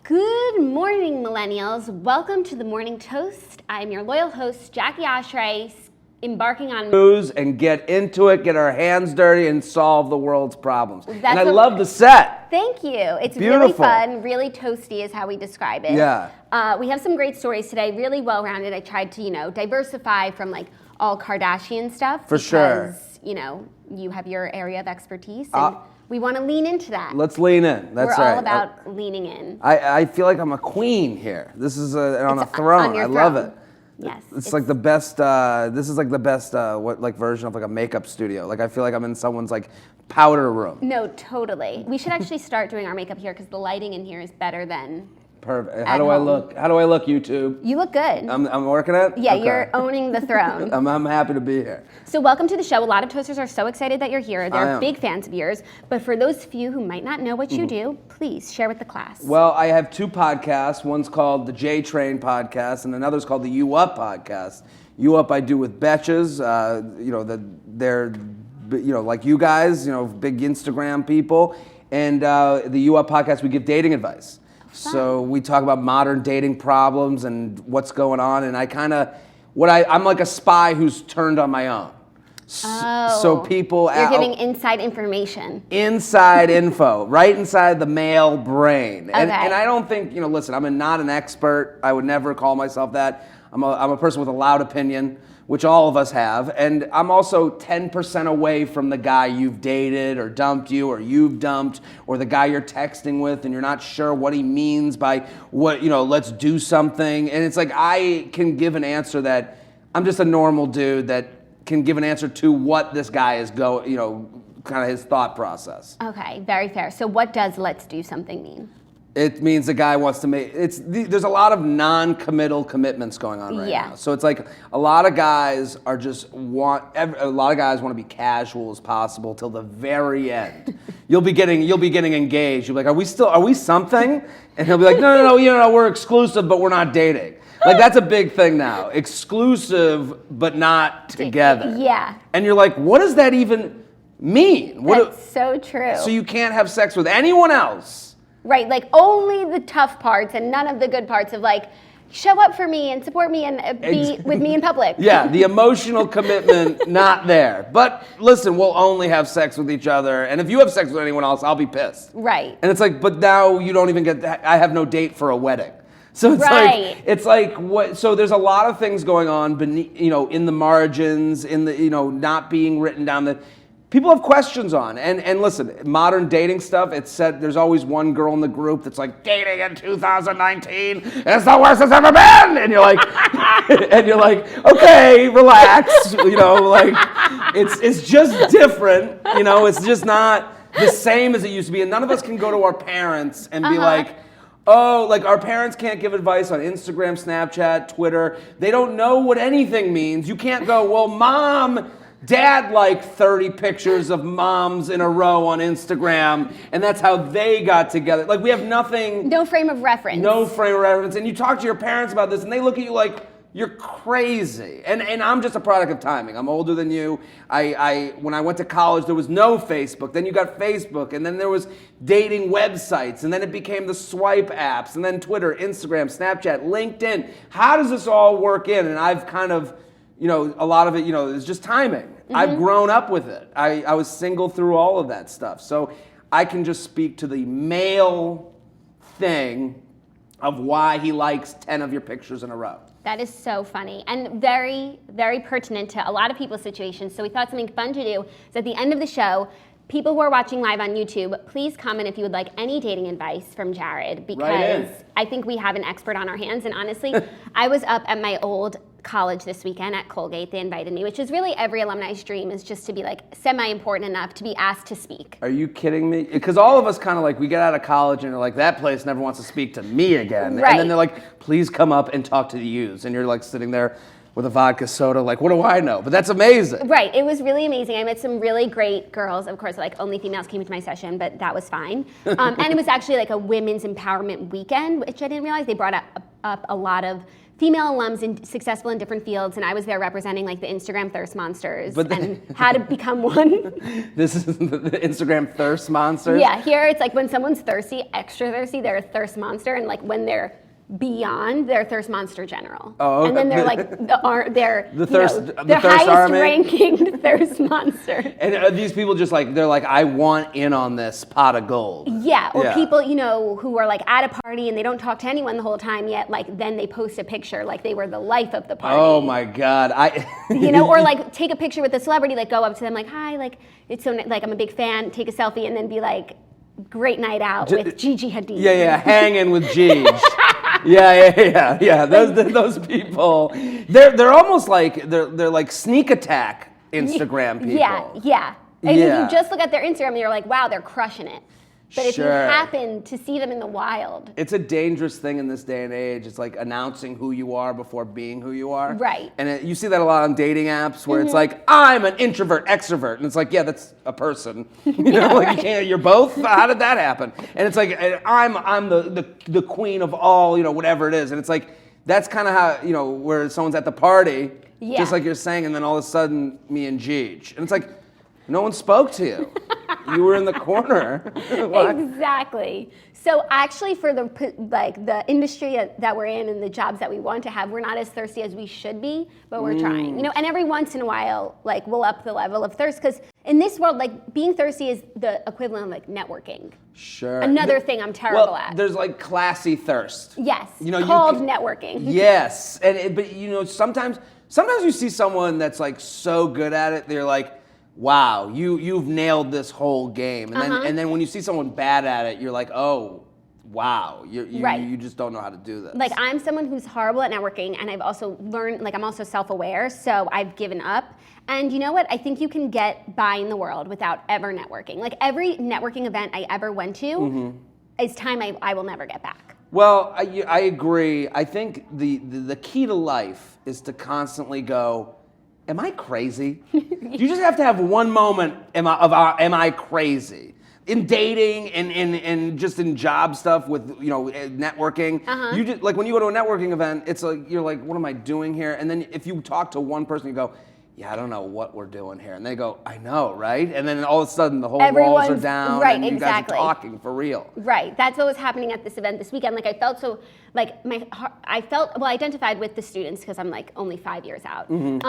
Good morning, millennials. Welcome to the Morning Toast. I'm your loyal host, Jackie Oshry, embarking on news and get into it, get our hands dirty, and solve the world's problems. And I love the set. Thank you. It's beautiful. Really fun, really toasty is how we describe it. Yeah. We have some great stories today, really well-rounded. I tried to, diversify from like all Kardashian stuff. For sure. Because, you have your area of expertise and we want to lean into that. Let's lean in. That's We're right. all about leaning in. I feel like I'm a queen here. This is on a throne. I love it. Yes. It's like the best, this is like the best version of like a makeup studio. Like I feel like I'm in someone's like powder room. No, totally. We should actually start doing our makeup here because the lighting in here is better than perfect. How do I look? How do I look, YouTube? You look good. I'm working it? Yeah, okay. You're owning the throne. I'm happy to be here. So welcome to the show. A lot of toasters are so excited that you're here. They're big fans of yours. But for those few who might not know what you do, please share with the class. Well, I have two podcasts. One's called the J Train podcast, and another's called the You Up podcast. You Up I do with betches. They're like you guys, big Instagram people. And the You Up podcast, we give dating advice. So we talk about modern dating problems and what's going on, and I'm like a spy who's turned on my own. So people you're giving inside information. Inside info, right inside the male brain. Okay. And I don't think, listen, I'm not an expert. I would never call myself that. I'm a person with a loud opinion, which all of us have. And I'm also 10% away from the guy you've dated or dumped you or you've dumped or the guy you're texting with and you're not sure what he means by what, let's do something. And it's like I can give an answer that I'm just a normal dude that can give an answer to what this guy is kind of his thought process. Okay, very fair. So what does let's do something mean? It means the guy wants to there's a lot of non-committal commitments going on right now. So it's like a lot of guys want to be casual as possible till the very end. You'll be getting engaged. You'll be like, are we something? And he'll be like, no, we're exclusive, but we're not dating. Like that's a big thing now. Exclusive, but not together. Yeah. And you're like, what does that even mean? That's so true. So you can't have sex with anyone else. Right, like only the tough parts and none of the good parts of like, show up for me and support me and be with me in public. Yeah, the emotional commitment, not there. But listen, we'll only have sex with each other. And if you have sex with anyone else, I'll be pissed. Right. And it's like, but now you don't even I have no date for a wedding. So it's so there's a lot of things going on beneath, in the margins, in the, not being written down that people have questions on. And listen, modern dating stuff, it's said there's always one girl in the group that's like, dating in 2019, it's the worst it's ever been. And you're like, okay, relax. It's just different. It's just not the same as it used to be. And none of us can go to our parents and be like, our parents can't give advice on Instagram, Snapchat, Twitter. They don't know what anything means. You can't go, well, Dad liked 30 pictures of moms in a row on Instagram, and that's how they got together. Like, we have nothing. No frame of reference. No frame of reference. And you talk to your parents about this, and they look at you like, you're crazy. And I'm just a product of timing. I'm older than you. When I went to college, there was no Facebook. Then you got Facebook, and then there was dating websites, and then it became the swipe apps, and then Twitter, Instagram, Snapchat, LinkedIn. How does this all work in? And I've kind of, a lot of it, is just timing. Mm-hmm. I've grown up with it. I was single through all of that stuff. So I can just speak to the male thing of why he likes 10 of your pictures in a row. That is so funny and very, very pertinent to a lot of people's situations. So we thought something fun to do is at the end of the show, people who are watching live on YouTube, please comment if you would like any dating advice from Jared, because I think we have an expert on our hands. And honestly, I was up at my old college this weekend at Colgate. They invited me, which is really every alumni's dream, is just to be like semi-important enough to be asked to speak. Are you kidding me? Because all of us kind of like, we get out of college and they're like, that place never wants to speak to me again. Right. And then they're like, please come up and talk to the youths. And you're like sitting there with a vodka soda, like, what do I know? But that's amazing. Right, it was really amazing. I met some really great girls. Of course, like only females came to my session, but that was fine. And it was actually like a women's empowerment weekend, which I didn't realize. They brought up a lot of female alums successful in different fields, and I was there representing like the Instagram thirst monsters and how to become one. This is the Instagram thirst monsters? Yeah, here it's like when someone's thirsty, extra thirsty, they're a thirst monster, and like when they're beyond, they're thirst monster general. Oh, okay. And then they're like the thirst highest army? ranking thirst monster. And these people just like, they're like, I want in on this pot of gold. Yeah, or people, who are like at a party and they don't talk to anyone the whole time yet, like then they post a picture like they were the life of the party. Oh my God. Or like take a picture with a celebrity, like go up to them like, hi, like it's so, like I'm a big fan, take a selfie and then be like, great night out with Gigi Hadid. Yeah, hanging with Gigi. Yeah. Those people, they're almost like they're like sneak attack Instagram people. Yeah. And if you just look at their Instagram, you're like, wow, they're crushing it. But if you happen to see them in the wild, it's a dangerous thing in this day and age. It's like announcing who you are before being who you are. Right. And you see that a lot on dating apps where it's like, I'm an introvert, extrovert, and it's like, yeah, that's a person. You can't. You're both. How did that happen? And it's like, I'm the queen of all, whatever it is. And it's like, that's kind of how, where someone's at the party, just like you're saying, and then all of a sudden, me and Gigi, and it's like, no one spoke to you. You were in the corner. Exactly. So actually, for the industry that we're in and the jobs that we want to have, we're not as thirsty as we should be, but we're trying. And every once in a while, like we'll up the level of thirst because in this world, like being thirsty is the equivalent of like networking. Sure. Another thing I'm terrible at. There's like classy thirst. Yes. Called networking. Yes, but sometimes you see someone that's like so good at it, they're like, wow, you've nailed this whole game. And then when you see someone bad at it, you're like, oh, wow, you just don't know how to do this. Like I'm someone who's horrible at networking, and I've also learned, like I'm also self-aware, so I've given up. And you know what? I think you can get by in the world without ever networking. Like every networking event I ever went to is time I will never get back. Well, I agree. I think the key to life is to constantly go, am I crazy? You just have to have one moment am I crazy? In dating and just in job stuff with networking. You just, like when you go to a networking event, it's like you're like, what am I doing here? And then if you talk to one person, you go, yeah, I don't know what we're doing here. And they go, I know, right? And then all of a sudden the whole walls are down and you guys are talking for real. Right, that's what was happening at this event this weekend. Like I felt so, like I identified with the students because I'm like only 5 years out. And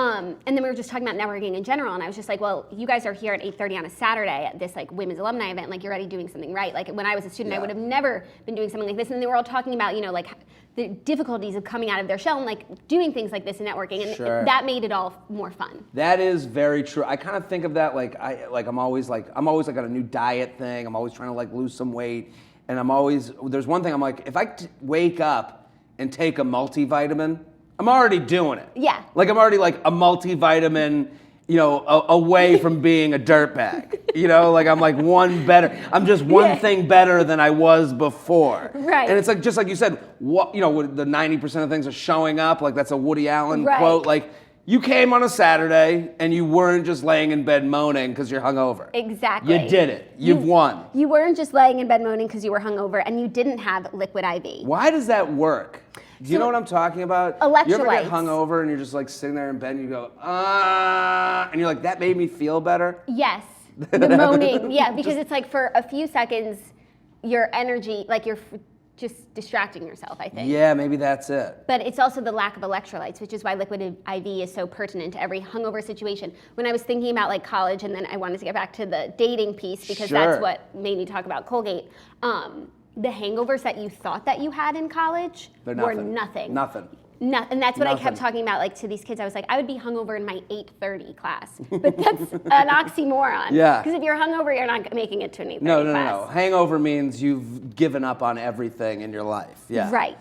then we were just talking about networking in general, and I was just like, well, you guys are here at 8:30 on a Saturday at this like women's alumni event, like you're already doing something right. Like when I was a student, I would have never been doing something like this. And they were all talking about, like the difficulties of coming out of their shell and like doing things like this in networking, and that made it all more fun. That is very true. I kind of think of that I'm always like on a new diet thing. I'm always trying to like lose some weight, and there's one thing I'm like, if I wake up and take a multivitamin, I'm already doing it. Yeah. Like I'm already like a multivitamin, away from being a dirtbag. Like I'm like one better. I'm just one thing better than I was before. Right. And it's like just like you said, what the 90% of things are showing up. Like that's a Woody Allen quote. Like you came on a Saturday and you weren't just laying in bed moaning because you're hungover. Exactly. You did it. You've won. You weren't just laying in bed moaning because you were hungover, and you didn't have liquid IV. Why does that work? Do you know what I'm talking about? Electrolytes. You ever get hungover and you're just like sitting there in bed and you go, and you're like, that made me feel better? Yes. The moaning. Yeah, because it's like for a few seconds, your energy, like you're just distracting yourself, I think. Yeah, maybe that's it. But it's also the lack of electrolytes, which is why liquid IV is so pertinent to every hungover situation. When I was thinking about like college, and then I wanted to get back to the dating piece because that's what made me talk about Colgate. The hangovers that you thought that you had in college were nothing. And that's what I kept talking about, like to these kids. I was like, I would be hungover in my 8:30 class, but that's an oxymoron. Yeah. Because if you're hungover, you're not making it to an 8:30 class. No. Hangover means you've given up on everything in your life. Yeah. Right.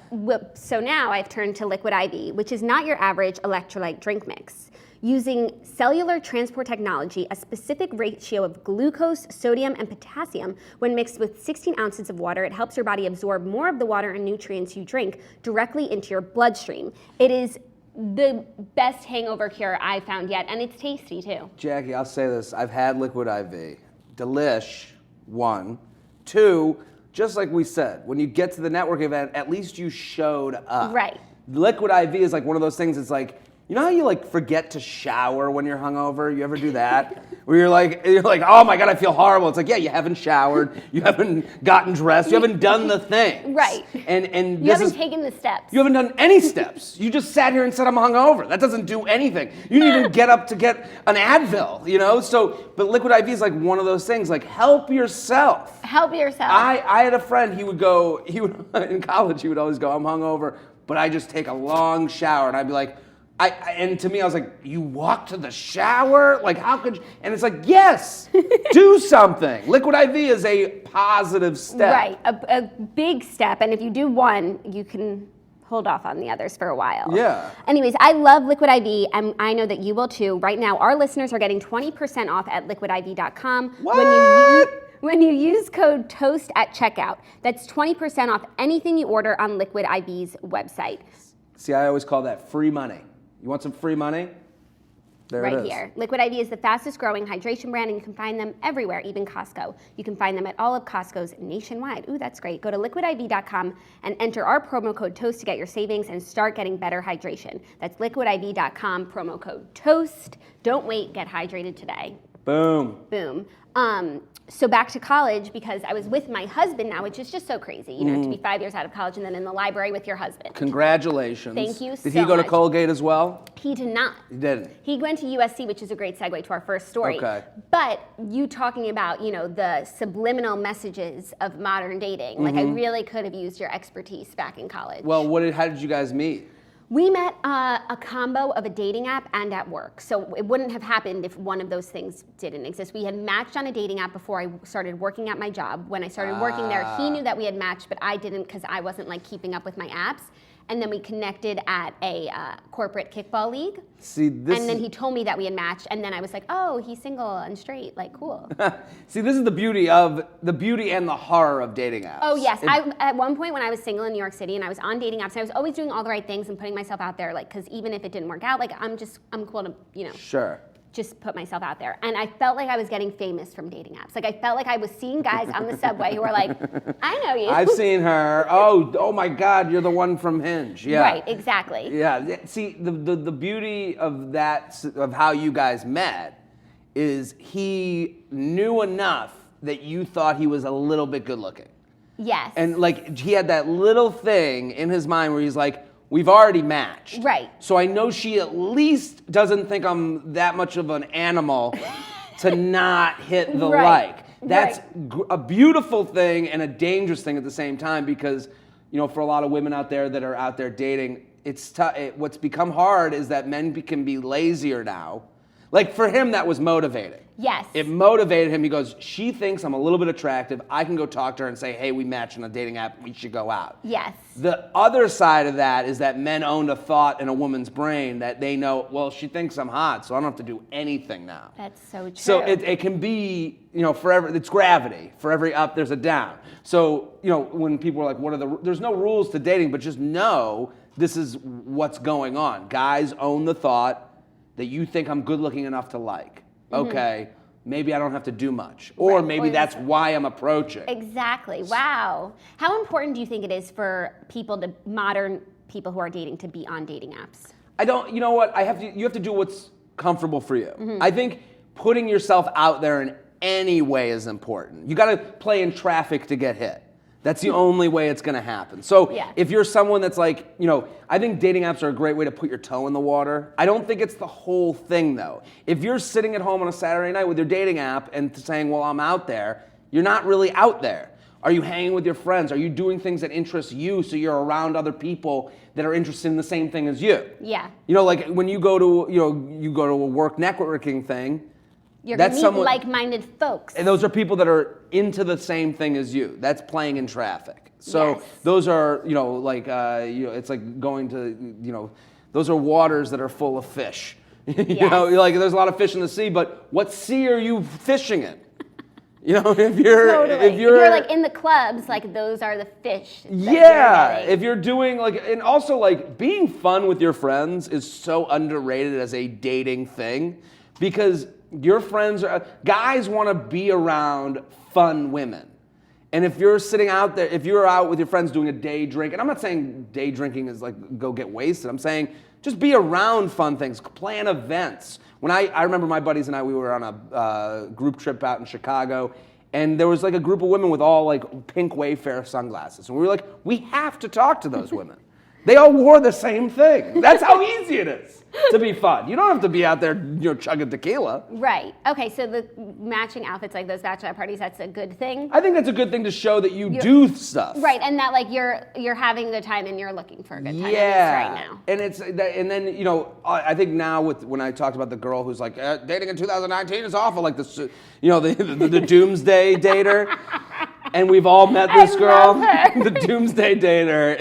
So now I've turned to liquid IV, which is not your average electrolyte drink mix. Using cellular transport technology, a specific ratio of glucose, sodium, and potassium, when mixed with 16 ounces of water, it helps your body absorb more of the water and nutrients you drink directly into your bloodstream. It is the best hangover cure I've found yet, and it's tasty too. Jackie, I'll say this. I've had liquid IV. Delish, 1. 2, just like we said, when you get to the network event, at least you showed up. Right. Liquid IV is like one of those things. It's like, you know how you like forget to shower when you're hungover? You ever do that? Where you're like, oh my God, I feel horrible. It's like, yeah, you haven't showered, you haven't gotten dressed, you haven't done the thing. Right. And you haven't taken the steps. You haven't done any steps. You just sat here and said I'm hungover. That doesn't do anything. You didn't even get up to get an Advil, you know? So, but Liquid IV is like one of those things, like help yourself. Help yourself. I had a friend, he would in college, he would always go, I'm hungover, but I just take a long shower. And I'd be like, and to me, I was like, you walk to the shower? Like, how could you? And it's like, yes, do something. Liquid IV is a positive step. Right, a big step. And if you do one, you can hold off on the others for a while. Yeah. Anyways, I love Liquid IV, and I know that you will too. Right now, our listeners are getting 20% off at liquidiv.com. What? When you use code TOAST at checkout. That's 20% off anything you order on Liquid IV's website. See, I always call that free money. You want some free money? There it is. Right here. Liquid IV is the fastest growing hydration brand, and you can find them everywhere, even Costco. You can find them at all of Costco's nationwide. Ooh, that's great. Go to liquidiv.com and enter our promo code TOAST to get your savings and start getting better hydration. That's liquidiv.com, promo code TOAST. Don't wait, get hydrated today. Boom. Boom. So back to college, because I was with my husband now, which is just so crazy, you know, to be 5 years out of college and then in the library with your husband. Congratulations. Thank you so much. Did he go to Colgate as well? He did not. He didn't. He went to USC, which is a great segue to our first story. Okay. But you talking about, you know, the subliminal messages of modern dating, like I really could have used your expertise back in college. Well, how did you guys meet? We met a combo of a dating app and at work. So it wouldn't have happened if one of those things didn't exist. We had matched on a dating app before I started working at my job. When I started working there, he knew that we had matched, but I didn't because I wasn't like keeping up with my apps. And then we connected at a corporate kickball league. See, and then he told me that we had matched, and then I was like, oh, he's single and straight, like cool. See, this is the beauty and the horror of dating apps. Oh yes, at one point when I was single in New York City and I was on dating apps, and I was always doing all the right things and putting myself out there, like, because even if it didn't work out, like I'm cool to, you know. Sure. Just put myself out there. And I felt like I was getting famous from dating apps. Like I felt like I was seeing guys on the subway who were like, I know you. I've seen her. Oh my God, you're the one from Hinge. Yeah. Right, exactly. Yeah. See, the beauty of that, of how you guys met, is he knew enough that you thought he was a little bit good looking. Yes. And like he had that little thing in his mind where he's like, we've already matched. Right. So I know she at least doesn't think I'm that much of an animal to not hit the like. That's a beautiful thing and a dangerous thing at the same time, because, you know, for a lot of women out there that are out there dating, it's what's become hard is that men can be lazier now. Like for him, that was motivating. Yes. It motivated him. He goes, she thinks I'm a little bit attractive. I can go talk to her and say, hey, we matched on a dating app. We should go out. Yes. The other side of that is that men owned a thought in a woman's brain that they know, well, she thinks I'm hot, so I don't have to do anything now. That's so true. So it can be, you know, forever. It's gravity. For every up, there's a down. So, you know, when people are like, there's no rules to dating, but just know this is what's going on. Guys own the thought that you think I'm good looking enough to like. Okay, maybe I don't have to do much. Or maybe that's why I'm approaching. Exactly. Wow. How important do you think it is for modern people who are dating to be on dating apps? You know what? You have to do what's comfortable for you. I think putting yourself out there in any way is important. You gotta play in traffic to get hit. That's the only way it's gonna happen. So if you're someone that's like, you know, I think dating apps are a great way to put your toe in the water. I don't think it's the whole thing though. If you're sitting at home on a Saturday night with your dating app and saying, well, I'm out there, you're not really out there. Are you hanging with your friends? Are you doing things that interest you so you're around other people that are interested in the same thing as you? Yeah. You know, like when you go to, you go to a work networking thing, you're going to meet like-minded folks. And those are people that are into the same thing as you. That's playing in traffic. So those are, you know, like, it's like going to, those are waters that are full of fish. You know, like there's a lot of fish in the sea, but what sea are you fishing in? You know, if you're like in the clubs, like those are the fish. If you're doing like, and also like being fun with your friends is so underrated as a dating thing, because your friends guys want to be around fun women. And if you're sitting out there, if you're out with your friends doing a day drink, and I'm not saying day drinking is like go get wasted. I'm saying just be around fun things, plan events. When I remember my buddies and I, we were on a group trip out in Chicago, and there was like a group of women with all like pink Wayfair sunglasses. And we were like, we have to talk to those women. They all wore the same thing. That's how easy it is to be fun. You don't have to be out there, chugging tequila. Right. Okay, so the matching outfits like those bachelor parties, that's a good thing? I think that's a good thing to show that you do stuff. Right, and that like you're having a good time and you're looking for a good time right now. And and then, I think now when I talked about the girl who's like, dating in 2019 is awful, like this, the doomsday dater. And we've all met this girl, the doomsday dater,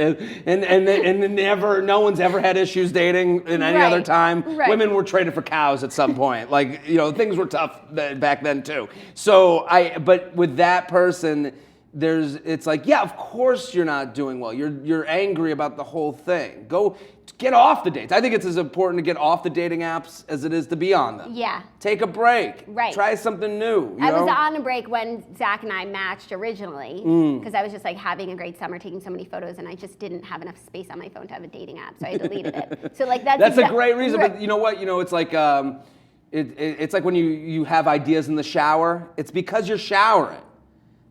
and no one's ever had issues dating in any other time. Right. Women were traded for cows at some point. Like, things were tough back then too. So but with that person, it's like, yeah, of course you're not doing well. You're angry about the whole thing. Go get off the dates. I think it's as important to get off the dating apps as it is to be on them. Yeah. Take a break. Right. Try something new. I was on a break when Zach and I matched originally because I was just like having a great summer, taking so many photos, and I just didn't have enough space on my phone to have a dating app, so I deleted it. So like that's a great reason. But you know what? It's like it's like when you have ideas in the shower. It's because you're showering.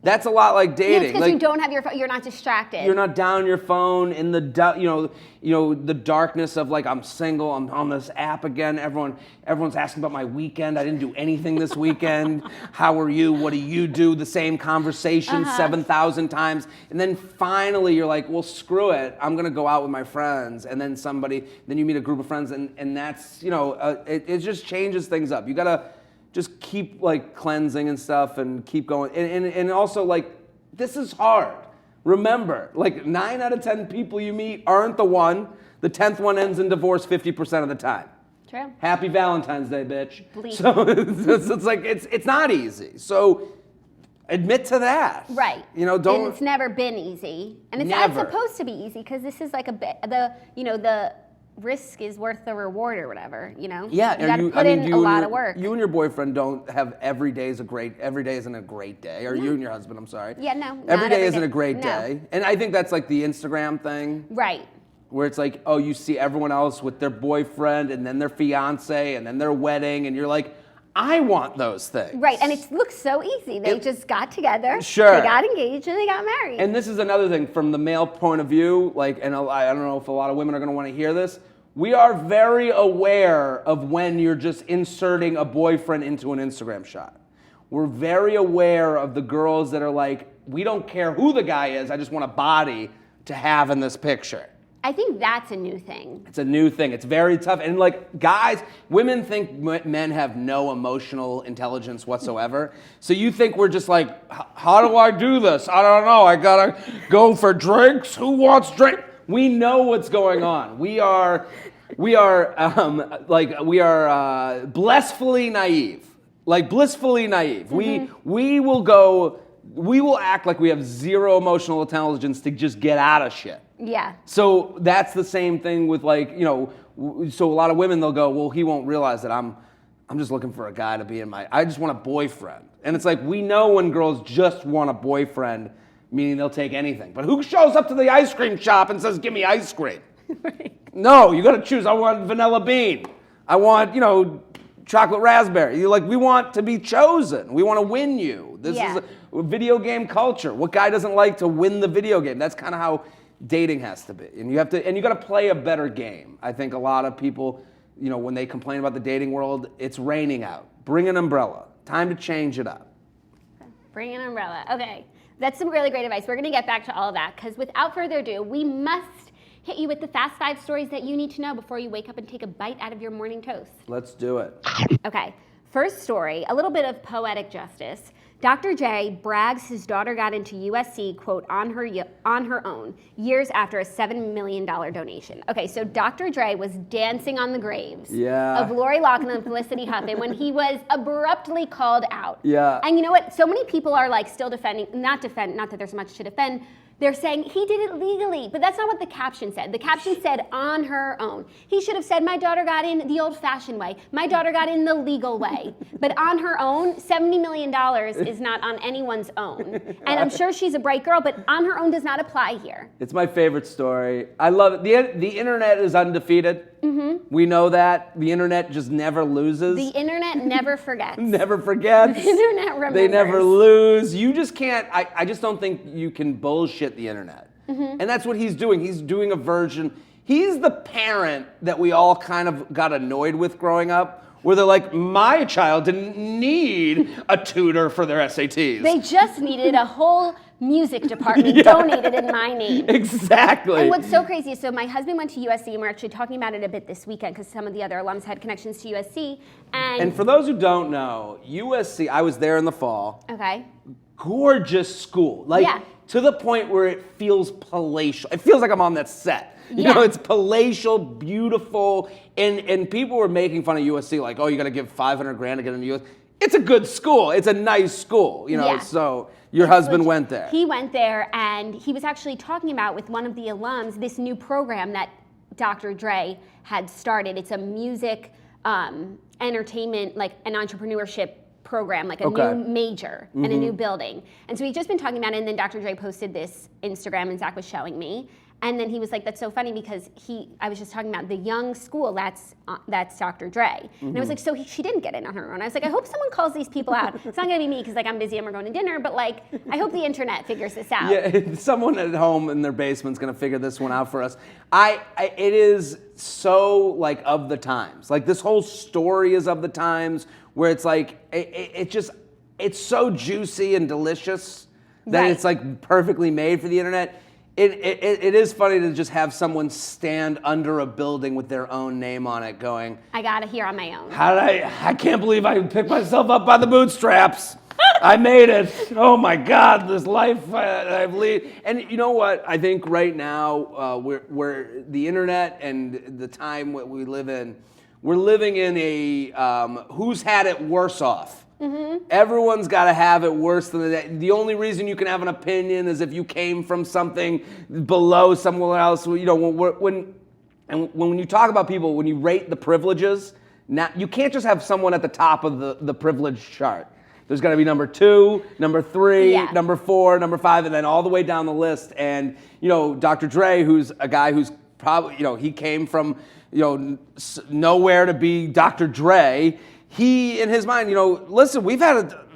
That's a lot like dating. Yeah, it's because you don't have your phone. You're not distracted. You're not down your phone in the the darkness of like, I'm single. I'm on this app again. Everyone's asking about my weekend. I didn't do anything this weekend. How are you? What do you do? The same conversation 7,000 times, and then finally you're like, well, screw it. I'm gonna go out with my friends, and then you meet a group of friends, and that's it just changes things up. You gotta just keep like cleansing and stuff and keep going. And also like, this is hard. Remember, like 9 out of 10 people you meet aren't the one. The 10th one ends in divorce 50% of the time. True. Happy Valentine's Day, bitch. Bleep. So it's like, it's not easy. So admit to that. Right. Don't. And it's never been easy. And it's not supposed to be easy because this is like a bit, the risk is worth the reward or whatever, Yeah, you got to put in a lot of work. You and your boyfriend don't have every day isn't a great day. Or you and your husband, I'm sorry. Yeah, no. Every day isn't a great day. And I think that's like the Instagram thing. Right. Where it's like, oh, you see everyone else with their boyfriend and then their fiance and then their wedding, and you're like, I want those things. Right, and it looks so easy. They just got together, sure. They got engaged, and they got married. And this is another thing from the male point of view, like, and I don't know if a lot of women are going to want to hear this. We are very aware of when you're just inserting a boyfriend into an Instagram shot. We're very aware of the girls that are like, we don't care who the guy is, I just want a body to have in this picture. I think that's a new thing. It's a new thing. It's very tough. And like guys, women think men have no emotional intelligence whatsoever. So you think we're just like, how do I do this? I don't know. I gotta go for drinks. Who wants drink? We know what's going on. We are blissfully naive. Like blissfully naive. Mm-hmm. We will act like we have zero emotional intelligence to just get out of shit. Yeah. So that's the same thing with like, so a lot of women, they'll go, well, he won't realize that I'm just looking for a guy to be I just want a boyfriend. And it's like, we know when girls just want a boyfriend, meaning they'll take anything. But who shows up to the ice cream shop and says, give me ice cream? Right. No, you gotta choose. I want vanilla bean. I want, chocolate raspberry. We want to be chosen. We want to win you. This is a video game culture. What guy doesn't like to win the video game? That's kind of how dating has to be. And you got to play a better game. I think a lot of people, when they complain about the dating world, it's raining out. Bring an umbrella. Time to change it up. Bring an umbrella. Okay. That's some really great advice. We're going to get back to all of that because without further ado, we must hit you with the fast 5 stories that you need to know before you wake up and take a bite out of your morning toast. Let's do it. Okay. First story, a little bit of poetic justice. Dr. J brags his daughter got into USC, quote, on her own, years after a $7 million donation. Okay, so Dr. Dre was dancing on the graves of Lori Loughlin and Felicity Huffman when he was abruptly called out. Yeah. And you know what? So many people are like still defending, not that there's much to defend, They're saying he did it legally, but that's not what the caption said. The caption said on her own. He should have said, my daughter got in the old-fashioned way. My daughter got in the legal way. But on her own, $70 million is not on anyone's own. And I'm sure she's a bright girl, but on her own does not apply here. It's my favorite story. I love it. The internet is undefeated. We know that. The internet just never loses. The internet never forgets. Never forgets. The internet remembers. They never lose. You just can't, I just don't think you can bullshit the internet. And that's what he's doing. He's doing a version. He's the parent that we all kind of got annoyed with growing up, where they're like, my child didn't need a tutor for their SATs. They just needed a whole music department donated in my name. Exactly. And what's so crazy is, so my husband went to USC, and we're actually talking about it a bit this weekend because some of the other alums had connections to USC. And for those who don't know, USC, I was there in the fall. Okay. Gorgeous school. Like, to the point where it feels palatial. It feels like I'm on that set. You know, it's palatial, beautiful, and people were making fun of USC, like, oh, you got to give $500,000 to get into USC. It's a good school. It's a nice school, you know. So your husband went there. He went there, and he was actually talking about with one of the alums this new program that Dr. Dre had started. It's a music, entertainment, like an entrepreneurship program, like a new major and a new building. And so we've just been talking about it, and then Dr. Dre posted this Instagram, and Zach was showing me. And then he was like, that's so funny because I was just talking about the young school, that's Dr. Dre. And I was like, so she didn't get in on her own. I was like, I hope someone calls these people out. It's not gonna be me because like I'm busy and we're going to dinner, but like, I hope the internet figures this out. Yeah, someone at home in their basement's gonna figure this one out for us. It is so like of the times. Like this whole story is of the times where it's like, it's so juicy and delicious that it's like perfectly made for the internet. It is funny to just have someone stand under a building with their own name on it going, I got it here on my own. I can't believe I picked myself up by the bootstraps. I made it. Oh my God, this life I've led. And you know what? I think right now, we're the internet and the time what we live in, we're living in a who's had it worse off. Everyone's got to have it worse than that. The only reason you can have an opinion is if you came from something below someone else. You know, when you talk about people, when you rate the privileges, now you can't just have someone at the top of the privilege chart. There's got to be number 2, number 3, number 4, number 5, and then all the way down the list. And you know, Dr. Dre, who's a guy who's probably, you know, he came from, you know, nowhere to be Dr. Dre. He, in his mind, you know, listen,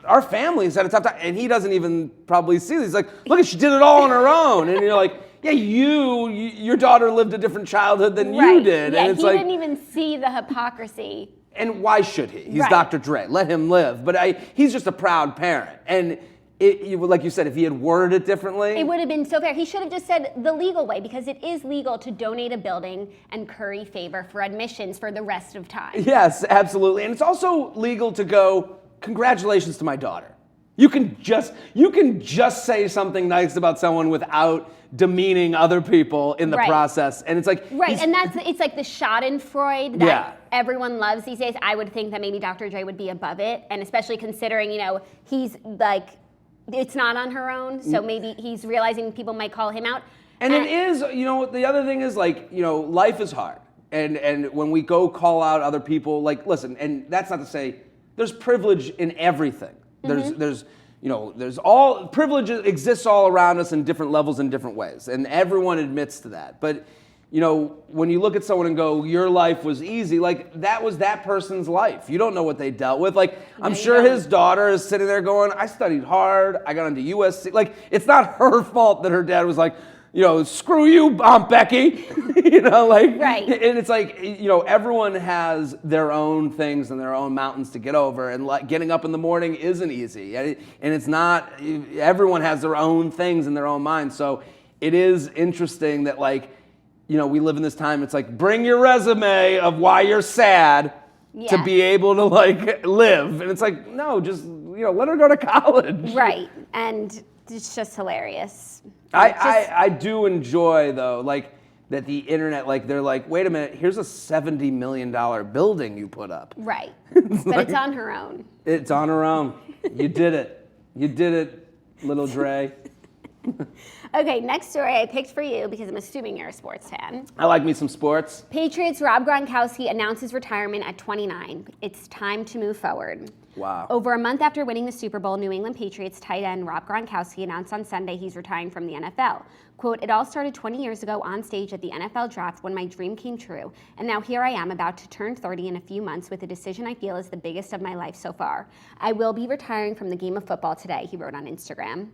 our family's had a tough time, and he doesn't even probably see this. He's like, look, she did it all on her own. And you're like, yeah, your daughter lived a different childhood than you did. Yeah, and it's he didn't even see the hypocrisy. And why should he? He's Dr. Dre. Let him live. But he's just a proud parent. And like you said, if he had worded it differently, it would have been so fair. He should have just said the legal way, because it is legal to donate a building and curry favor for admissions for the rest of time. Yes, absolutely. And it's also legal to go, congratulations to my daughter. You can just say something nice about someone without demeaning other people in the process. And it's like and it's like the Schadenfreude that everyone loves these days. I would think that maybe Dr. Dre would be above it, and especially considering, you know, he's like, it's not on her own, so maybe he's realizing people might call him out. And it is, you know, the other thing is, like, you know, life is hard. And when we go call out other people, like, listen, and that's not to say there's privilege in everything. There's you know, there's all privilege exists all around us in different levels in different ways, and everyone admits to that. But you know, when you look at someone and go, your life was easy, like that was that person's life. You don't know what they dealt with. Like, I'm sure his daughter is sitting there going, I studied hard, I got into USC. Like, it's not her fault that her dad was like, you know, screw you, Aunt Becky. You know, like, and it's like, you know, everyone has their own things and their own mountains to get over, and like getting up in the morning isn't easy. And it's not, everyone has their own things in their own mind. So it is interesting that, like, you know, we live in this time, it's like, bring your resume of why you're sad to be able to, like, live. And it's like, no, just, you know, let her go to college. Right. And it's just hilarious. I do enjoy, though, like, that the internet, like, they're like, wait a minute, here's a $70 million building you put up. Right. But it's on her own. It's on her own. You did it. You did it, little Dre. Okay, next story I picked for you because I'm assuming you're a sports fan. I like me some sports. Patriots Rob Gronkowski announces retirement at 29. It's time to move forward. Wow. Over a month after winning the Super Bowl, New England Patriots tight end Rob Gronkowski announced on Sunday he's retiring from the NFL. Quote, "It all started 20 years ago on stage at the NFL draft when my dream came true. And now here I am about to turn 30 in a few months with a decision I feel is the biggest of my life so far. I will be retiring from the game of football today," he wrote on Instagram.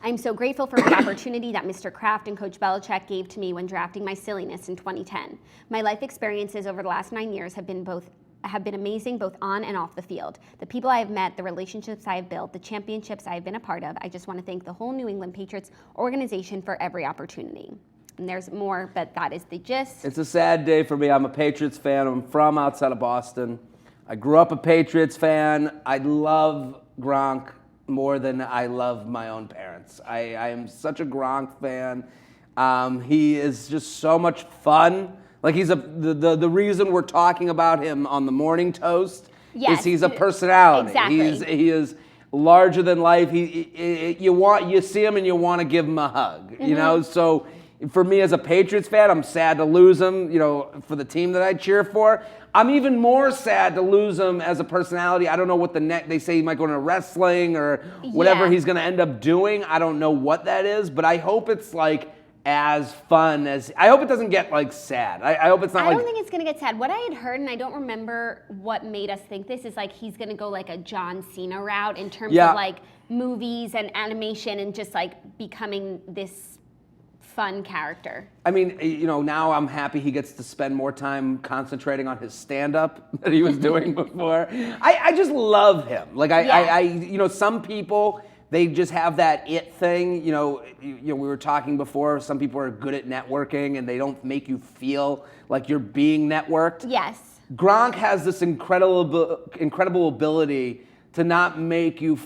"I'm so grateful for the opportunity that Mr. Kraft and Coach Belichick gave to me when drafting my silliness in 2010. My life experiences over the last 9 years have been amazing both on and off the field. The people I have met, the relationships I have built, the championships I have been a part of. I just want to thank the whole New England Patriots organization for every opportunity." And there's more, but that is the gist. It's a sad day for me. I'm a Patriots fan. I'm from outside of Boston. I grew up a Patriots fan. I love Gronk more than I love my own parents. I am such a Gronk fan. He is just so much fun. Like the reason we're talking about him on the Morning Toast is he's a personality. Exactly. He is larger than life. You see him and you want to give him a hug. You know, so for me as a Patriots fan, I'm sad to lose him. You know, for the team that I cheer for. I'm even more sad to lose him as a personality. I don't know what they say he might go into wrestling or whatever he's going to end up doing. I don't know what that is, but I hope it's like as fun as, I hope it doesn't get like sad. I hope it's not I don't think it's going to get sad. What I had heard, and I don't remember what made us think this, is like he's going to go like a John Cena route in terms of like movies and animation and just like becoming this fun character. I mean, you know, now I'm happy he gets to spend more time concentrating on his stand-up that he was doing before. I just love him. Like I you know, some people, they just have that it thing. You know, we were talking before, some people are good at networking and they don't make you feel like you're being networked. Yes. Gronk has this incredible ability to not make you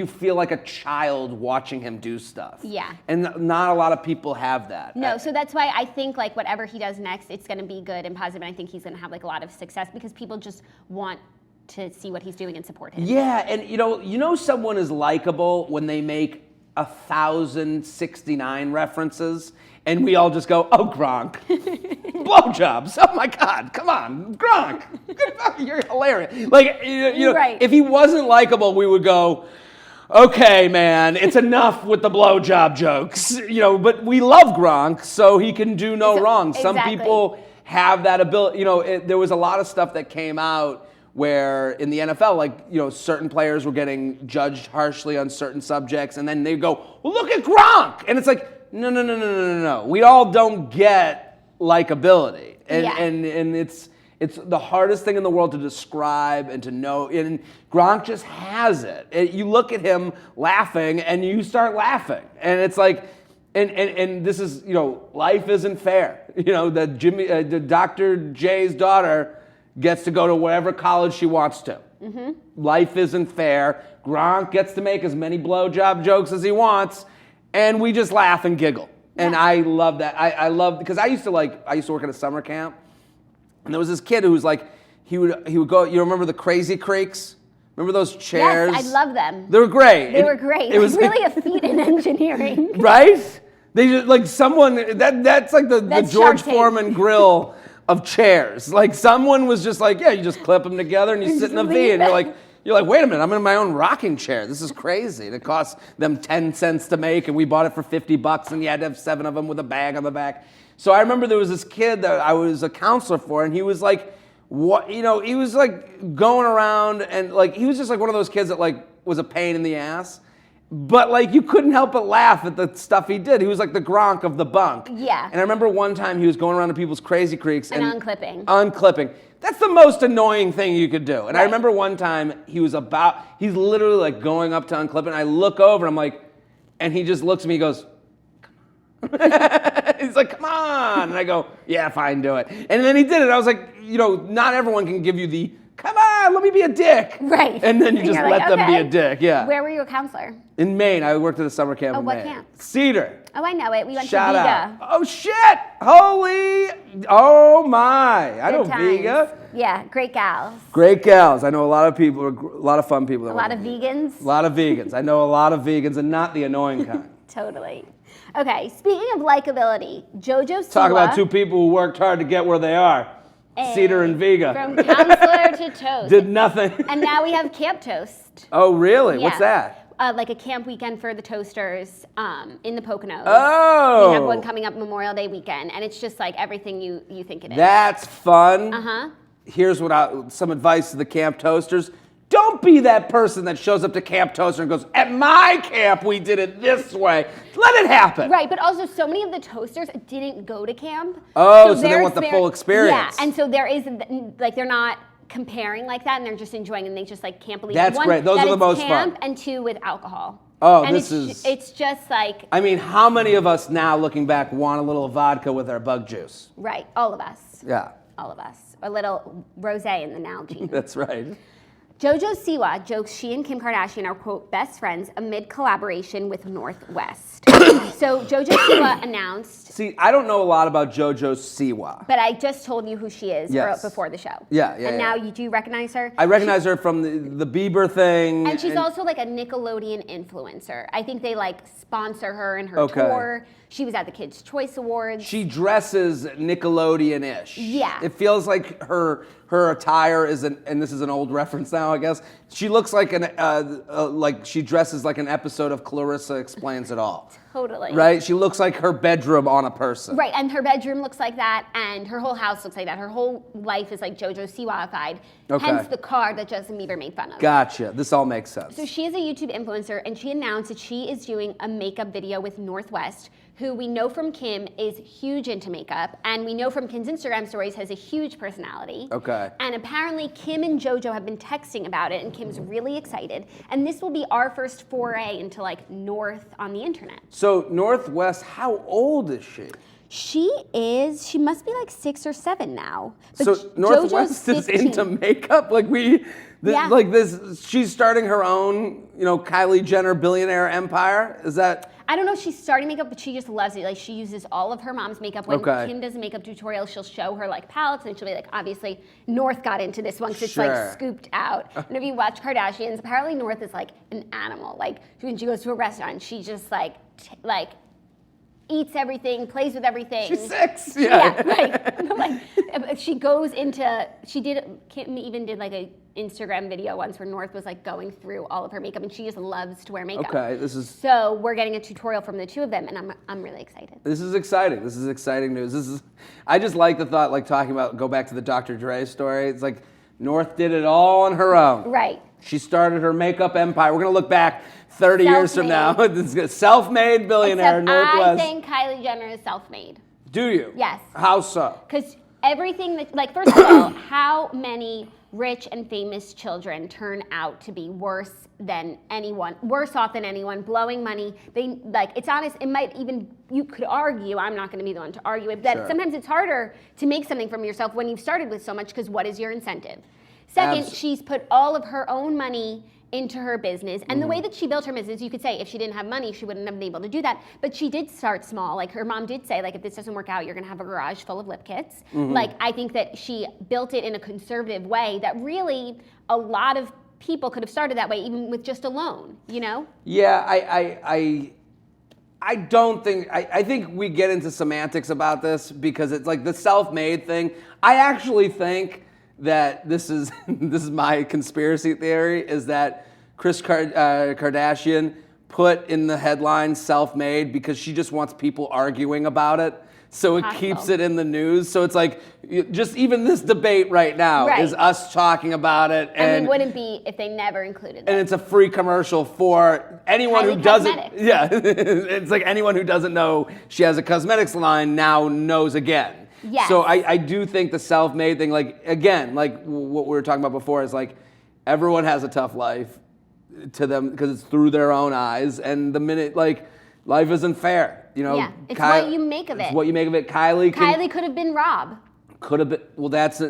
feel like a child watching him do stuff. Yeah. And not a lot of people have that. No, so that's why I think like whatever he does next, it's going to be good and positive, and I think he's going to have like a lot of success because people just want to see what he's doing and support him. Yeah, and you know someone is likable when they make 1,069 references and we all just go, "Oh, Gronk." Blowjobs. Oh my God, come on, Gronk. You're hilarious. Like, you know, right. If he wasn't likable, we would go, "Okay, man, it's enough with the blowjob jokes." You know, but we love Gronk, so he can do no wrong. Some people have that ability. You know, there was a lot of stuff that came out where in the NFL, like, you know, certain players were getting judged harshly on certain subjects, and then they go, "Well, look at Gronk," and it's like, no. We all don't get likability, and it's the hardest thing in the world to describe and to know. And Gronk just has it. You look at him laughing, and you start laughing, and it's like, and this is, you know, life isn't fair. You know, that the Dr. J's daughter gets to go to whatever college she wants to. Mm-hmm. Life isn't fair. Gronk gets to make as many blowjob jokes as he wants, and we just laugh and giggle. Yeah. And I love that. I love, because I used to work at a summer camp, and there was this kid who was like, he would go, you remember the Crazy Creeks? Remember those chairs? Yes, I love them. They were great. They were great. It was really a feat in engineering. Right? They just, like, someone, that's like the George Foreman grill of chairs. Like, someone was just like, yeah, you just clip them together and you sit in a V, and you're like, wait a minute, I'm in my own rocking chair. This is crazy. And it cost them 10 cents to make, and we bought it for $50, and you had to have 7 of them with a bag on the back. So I remember there was this kid that I was a counselor for, and he was like, what, you know, he was like going around, and like, he was just like one of those kids that like was a pain in the ass. But like, you couldn't help but laugh at the stuff he did. He was like the Gronk of the bunk. Yeah. And I remember one time he was going around to people's Crazy Creeks and unclipping. That's the most annoying thing you could do. And I remember one time he's literally like going up to unclip it, and I look over, I'm like, and he just looks at me, he goes, "Come on." He's like, "Come on." And I go, "Yeah, fine, do it." And then he did it. I was like, you know, not everyone can give you the, "Come on, let me be a dick." Right. And then you just let them be a dick. Yeah. Where were you a counselor? In Maine. I worked at a summer camp in Maine. What camp? Cedar. Oh, I know it. We went Shout to Vega. out. Oh, shit. Holy. Oh, my. I know Vega. Yeah, great gals. Great gals. I know a lot of people, a lot of fun people. A lot of vegans. A lot of vegans. I know a lot of vegans, and not the annoying kind. Totally. Okay, speaking of likability, JoJo Siwa. Talk about two people who worked hard to get where they are. Cedar and Vega. From counselor to toast. Did nothing. And now we have Camp Toast. Oh, really? Yeah. What's that? Like a camp weekend for the Toasters in the Poconos. Oh. We have one coming up Memorial Day weekend, and it's just like everything you think it is. That's fun. Uh-huh. Here's some advice to the Camp Toasters. Don't be that person that shows up to Camp Toaster and goes, at my camp, we did it this way. Let it happen. Right, but also so many of the Toasters didn't go to camp. Oh, so they want the full experience. Yeah, and so there is, like, they're not comparing like that, and they're just enjoying, and they just, like, can't believe That's one, great. Those that are the it's most camp, fun. And two, with alcohol. Oh, and it's just like... I mean, how many of us now, looking back, want a little vodka with our bug juice? Right, all of us. Yeah. All of us. A little rosé in the Nalgene. That's right. JoJo Siwa jokes she and Kim Kardashian are, quote, best friends amid collaboration with Northwest. So JoJo Siwa announced... See, I don't know a lot about JoJo Siwa. But I just told you who she is before the show. Yeah. And now do you recognize her? I recognize her from the Bieber thing. And she's also like a Nickelodeon influencer. I think they like sponsor her in her tour. She was at the Kids' Choice Awards. She dresses Nickelodeon-ish. Yeah. It feels like her attire is and this is an old reference now, I guess. She looks like like she dresses like an episode of Clarissa Explains It All. Totally. Right? She looks like her bedroom on a person. Right, and her bedroom looks like that, and her whole house looks like that. Her whole life is like JoJo Siwa-ified. Okay. Hence the car that Justin Bieber made fun of. Gotcha. This all makes sense. So she is a YouTube influencer, and she announced that she is doing a makeup video with Northwest, who we know from Kim is huge into makeup, and we know from Kim's Instagram stories has a huge personality. Okay. And apparently Kim and JoJo have been texting about it, and Kim's really excited. And this will be our first foray into like North on the internet. So Northwest, how old is she? She must be like 6 or 7 now. But So Northwest is into makeup? Like this, she's starting her own, Kylie Jenner billionaire empire? Is that? I don't know if she's starting makeup, but she just loves it. Like, she uses all of her mom's makeup. When Kim does a makeup tutorial, she'll show her like palettes, and she'll be like, obviously, North got into this one because it's like scooped out. And if you watch Kardashians, apparently North is like an animal. Like, when she goes to a restaurant, she just like eats everything, plays with everything. She's 6. Yeah, right. Kim even did like a Instagram video once where North was like going through all of her makeup, and she just loves to wear makeup. Okay, So we're getting a tutorial from the two of them, and I'm really excited. This is exciting. This is exciting news. I just like the thought, like talking about, go back to the Dr. Dre story. It's like North did it all on her own. Right. She started her makeup empire. We're gonna look back 30 years from now. Self-made billionaire, Except Northwest. I think Kylie Jenner is self-made. Do you? Yes. How so? Because everything that, like, first of all, how many rich and famous children turn out to be worse off than anyone, blowing money? It's honest, it might even, you could argue, I'm not going to be the one to argue it, that sometimes it's harder to make something from yourself when you've started with so much, because what is your incentive? Second, she's put all of her own money into her business. And the way that she built her business, you could say if she didn't have money, she wouldn't have been able to do that. But she did start small. Like, her mom did say, like, if this doesn't work out, you're gonna have a garage full of lip kits. Like, I think that she built it in a conservative way that really a lot of people could have started that way, even with just a loan, Yeah, I don't think, I think we get into semantics about this because it's like the self-made thing. I actually think that this is my conspiracy theory, is that Kris Kardashian put in the headline self-made because she just wants people arguing about it. So it keeps it in the news. So it's like, just even this debate right now is us talking about it. And it wouldn't be if they never included it. And it's a free commercial for anyone who doesn't. Yeah, it's like anyone who doesn't know she has a cosmetics line now knows again. Yes. So I do think the self-made thing, like, again, like what we were talking about before, is like everyone has a tough life to them because it's through their own eyes. And the minute, like, life isn't fair, Yeah, it's what you make of it. It's what you make of it. Kylie could have been Rob. Could have been. Well, that's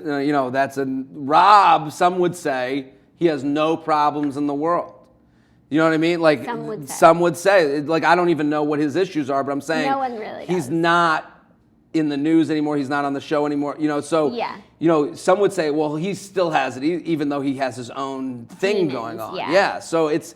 Rob. Some would say he has no problems in the world. You know what I mean? Like, some would say. Like, I don't even know what his issues are, but I'm saying no one really he's does. Not in the news anymore. He's not on the show anymore. So some would say, well, he still has it, even though he has his own thing going on. Yeah. So it's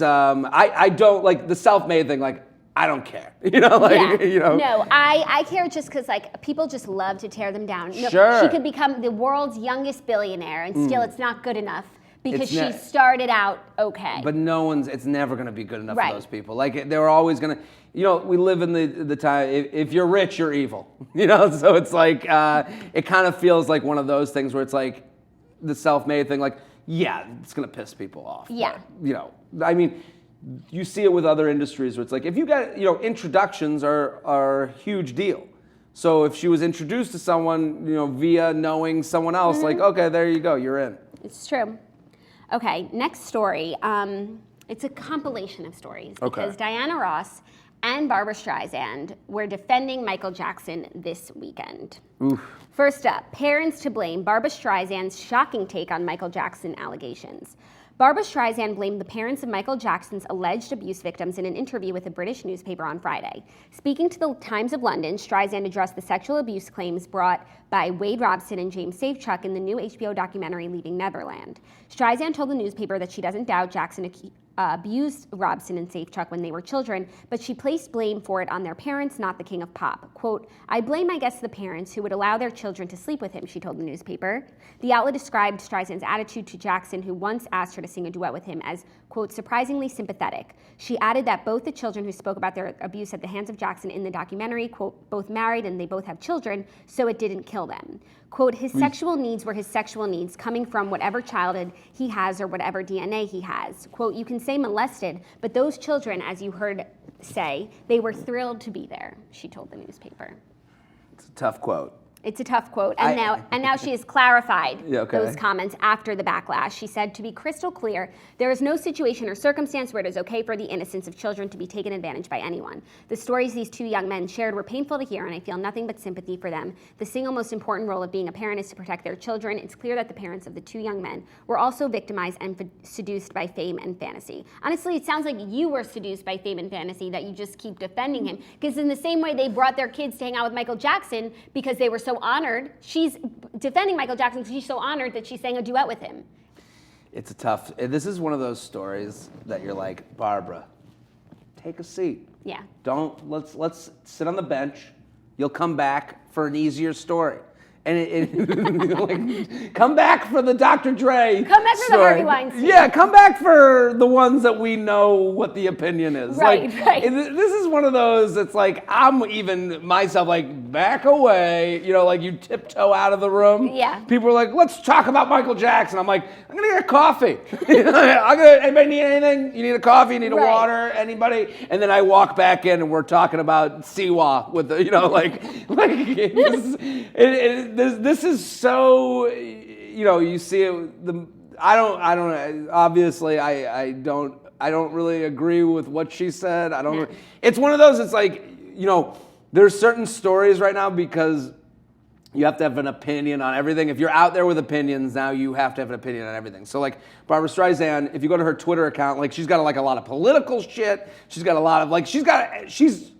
I don't like the self-made thing. Like, I don't care. You know, like, you know. No, I care just because, like, people just love to tear them down. No, Sure. She could become the world's youngest billionaire, and still it's not good enough because she It's started out okay. But it's never going to be good enough Right. for those people. Like, they're always going to, you know, we live in the time, if you're rich, you're evil. You know, so it's like, it kind of feels like one of those things where it's like the self-made thing, like, yeah, it's going to piss people off. Yeah. But, you know, I mean, you see it with other industries where it's like, if you got, you know, introductions are a huge deal. So if she was introduced to someone, you know, via knowing someone else, like, okay, there you go, you're in. It's true. Okay, next story. It's a compilation of stories because Diana Ross and Barbra Streisand were defending Michael Jackson this weekend. Oof. First up, parents to blame Barbra Streisand's shocking take on Michael Jackson allegations. Barbra Streisand blamed the parents of Michael Jackson's alleged abuse victims in an interview with a British newspaper on Friday. Speaking to the Times of London, Streisand addressed the sexual abuse claims brought by Wade Robson and James Safechuck in the new HBO documentary Leaving Neverland. Streisand told the newspaper that she doesn't doubt Jackson abused Robson and Safechuck when they were children, but she placed blame for it on their parents, not the king of pop. Quote, I blame, I guess, the parents who would allow their children to sleep with him, she told the newspaper. The outlet described Streisand's attitude to Jackson, who once asked her to sing a duet with him, as, quote, surprisingly sympathetic. She added that both the children who spoke about their abuse at the hands of Jackson in the documentary, quote, both married and they both have children, so it didn't kill them. Quote, his sexual needs were his sexual needs coming from whatever childhood he has or whatever DNA he has. Quote, you can say molested, but those children, as you heard say, they were thrilled to be there, she told the newspaper. It's a tough quote. It's a tough quote, and now she has clarified those comments after the backlash. She said, to be crystal clear, there is no situation or circumstance where it is okay for the innocence of children to be taken advantage by anyone. The stories these two young men shared were painful to hear, and I feel nothing but sympathy for them. The single most important role of being a parent is to protect their children. It's clear that the parents of the two young men were also victimized and seduced by fame and fantasy. Honestly, it sounds like you were seduced by fame and fantasy, that you just keep defending him. Because in the same way they brought their kids to hang out with Michael Jackson because they were so honored. She's defending Michael Jackson because she's so honored that she sang a duet with him. It's a tough, this is one of those stories that you're like, Barbara, take a seat. Yeah. Let's sit on the bench. You'll come back for an easier story. And like, come back for the Dr. Dre. Come back for the Harvey Weinstein. Yeah, come back for the ones that we know what the opinion is. Right, like, right. This is one of those. It's like I'm even myself like back away. You know, like you tiptoe out of the room. Yeah. People are like, let's talk about Michael Jackson. I'm like, I'm gonna get a coffee. Anybody need anything? You need a coffee? You need a water? Anybody? And then I walk back in and we're talking about Siwa with the, you know, this is so, you know, you see it. I don't. Obviously, I don't really agree with what she said. It's one of those. It's like, you know, there's certain stories right now because you have to have an opinion on everything. If you're out there with opinions, now you have to have an opinion on everything. So like Barbra Streisand, if you go to her Twitter account, like she's got like a lot of political shit. She's got a lot of like she's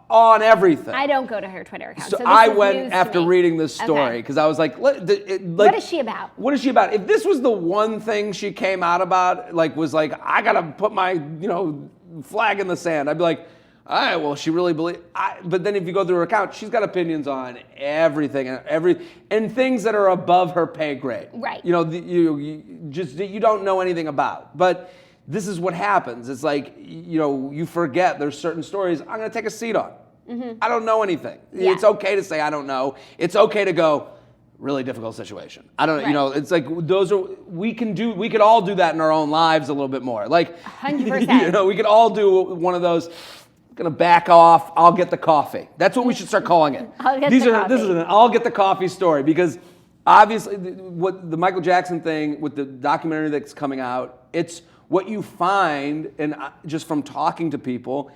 on everything. I don't go to her Twitter account. So I went after reading this story because I was like, what is she about? What is she about? If this was the one thing she came out about, like was like, I gotta put my, you know, flag in the sand, I'd be like, all right, well, she really believes. But then if you go through her account, she's got opinions on everything and things that are above her pay grade. Right. You know, you don't know anything about. But this is what happens. It's like, you know, you forget there's certain stories I'm going to take a seat on. Mm-hmm. I don't know anything. Yeah. It's okay to say I don't know. It's okay to go, really difficult situation. I don't know, you know, it's like we could all do that in our own lives a little bit more. Like 100%. You know, we could all do one of those, gonna back off, I'll get the coffee. That's what we should start calling it. This is an I'll get the coffee story because obviously what the Michael Jackson thing with the documentary that's coming out, it's what you find, and just from talking to people,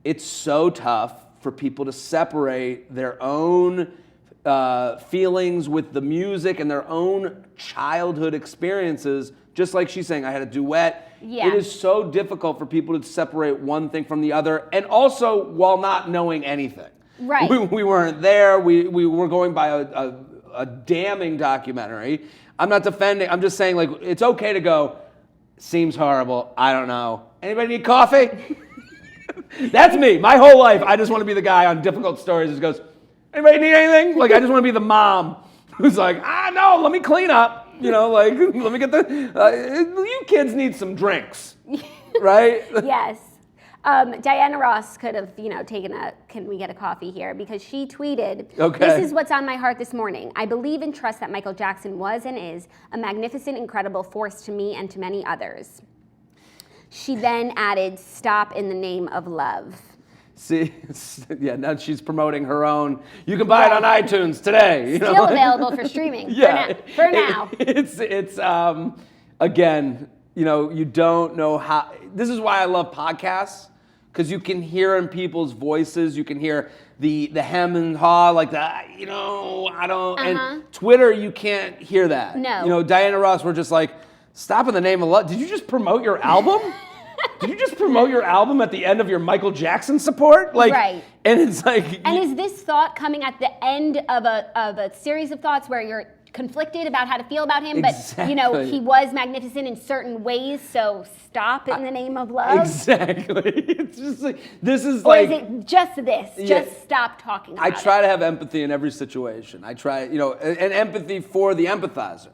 it's so tough for people to separate their own feelings with the music and their own childhood experiences. Just like she's saying, I had a duet. Yeah. It is so difficult for people to separate one thing from the other, and also while not knowing anything. Right. We weren't there. We were going by a damning documentary. I'm not defending. I'm just saying, like, it's okay to go, seems horrible. I don't know. Anybody need coffee? That's me. My whole life, I just want to be the guy on Difficult Stories who goes, anybody need anything? Like, I just want to be the mom who's like, no, let me clean up. You know, like, let me get you kids need some drinks, right? Yes. Diana Ross could have, taken can we get a coffee here? Because she tweeted, okay. This is what's on my heart this morning. I believe and trust that Michael Jackson was and is a magnificent, incredible force to me and to many others. She then added, stop in the name of love. See, yeah, now she's promoting her own. You can buy it on iTunes today. Still available for streaming. Yeah, for now. It's again, you don't know how. This is why I love podcasts, because you can hear in people's voices. You can hear the hem and haw, like that. I don't. And Twitter, you can't hear that. No. Diana Ross, we're just like, stop in the name of love. Did you just promote your album? Did you just promote your album at the end of your Michael Jackson support? Right. And it's like. And is this thought coming at the end of a series of thoughts where you're conflicted about how to feel about him, exactly. but he was magnificent in certain ways, so stop in the name of love? Exactly. It's just like, this is or like. Or is it just this? Yeah. Just stop talking about I try to have empathy in every situation. I try, and empathy for the empathizer.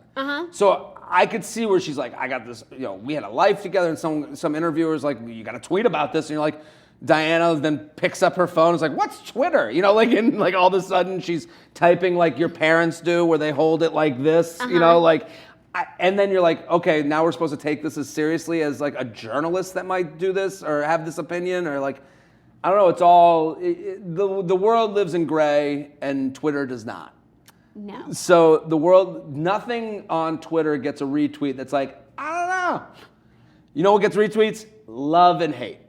So I could see where she's like, I got this, we had a life together, and some interviewers like, you got to tweet about this, and you're like, Diana then picks up her phone and is like, what's Twitter? And like all of a sudden she's typing like your parents do, where they hold it like this, and then you're like, okay, now we're supposed to take this as seriously as like a journalist that might do this or have this opinion, or like, I don't know, it's all, the world lives in gray and Twitter does not. No. So nothing on Twitter gets a retweet that's like, I don't know. You know what gets retweets? Love and hate.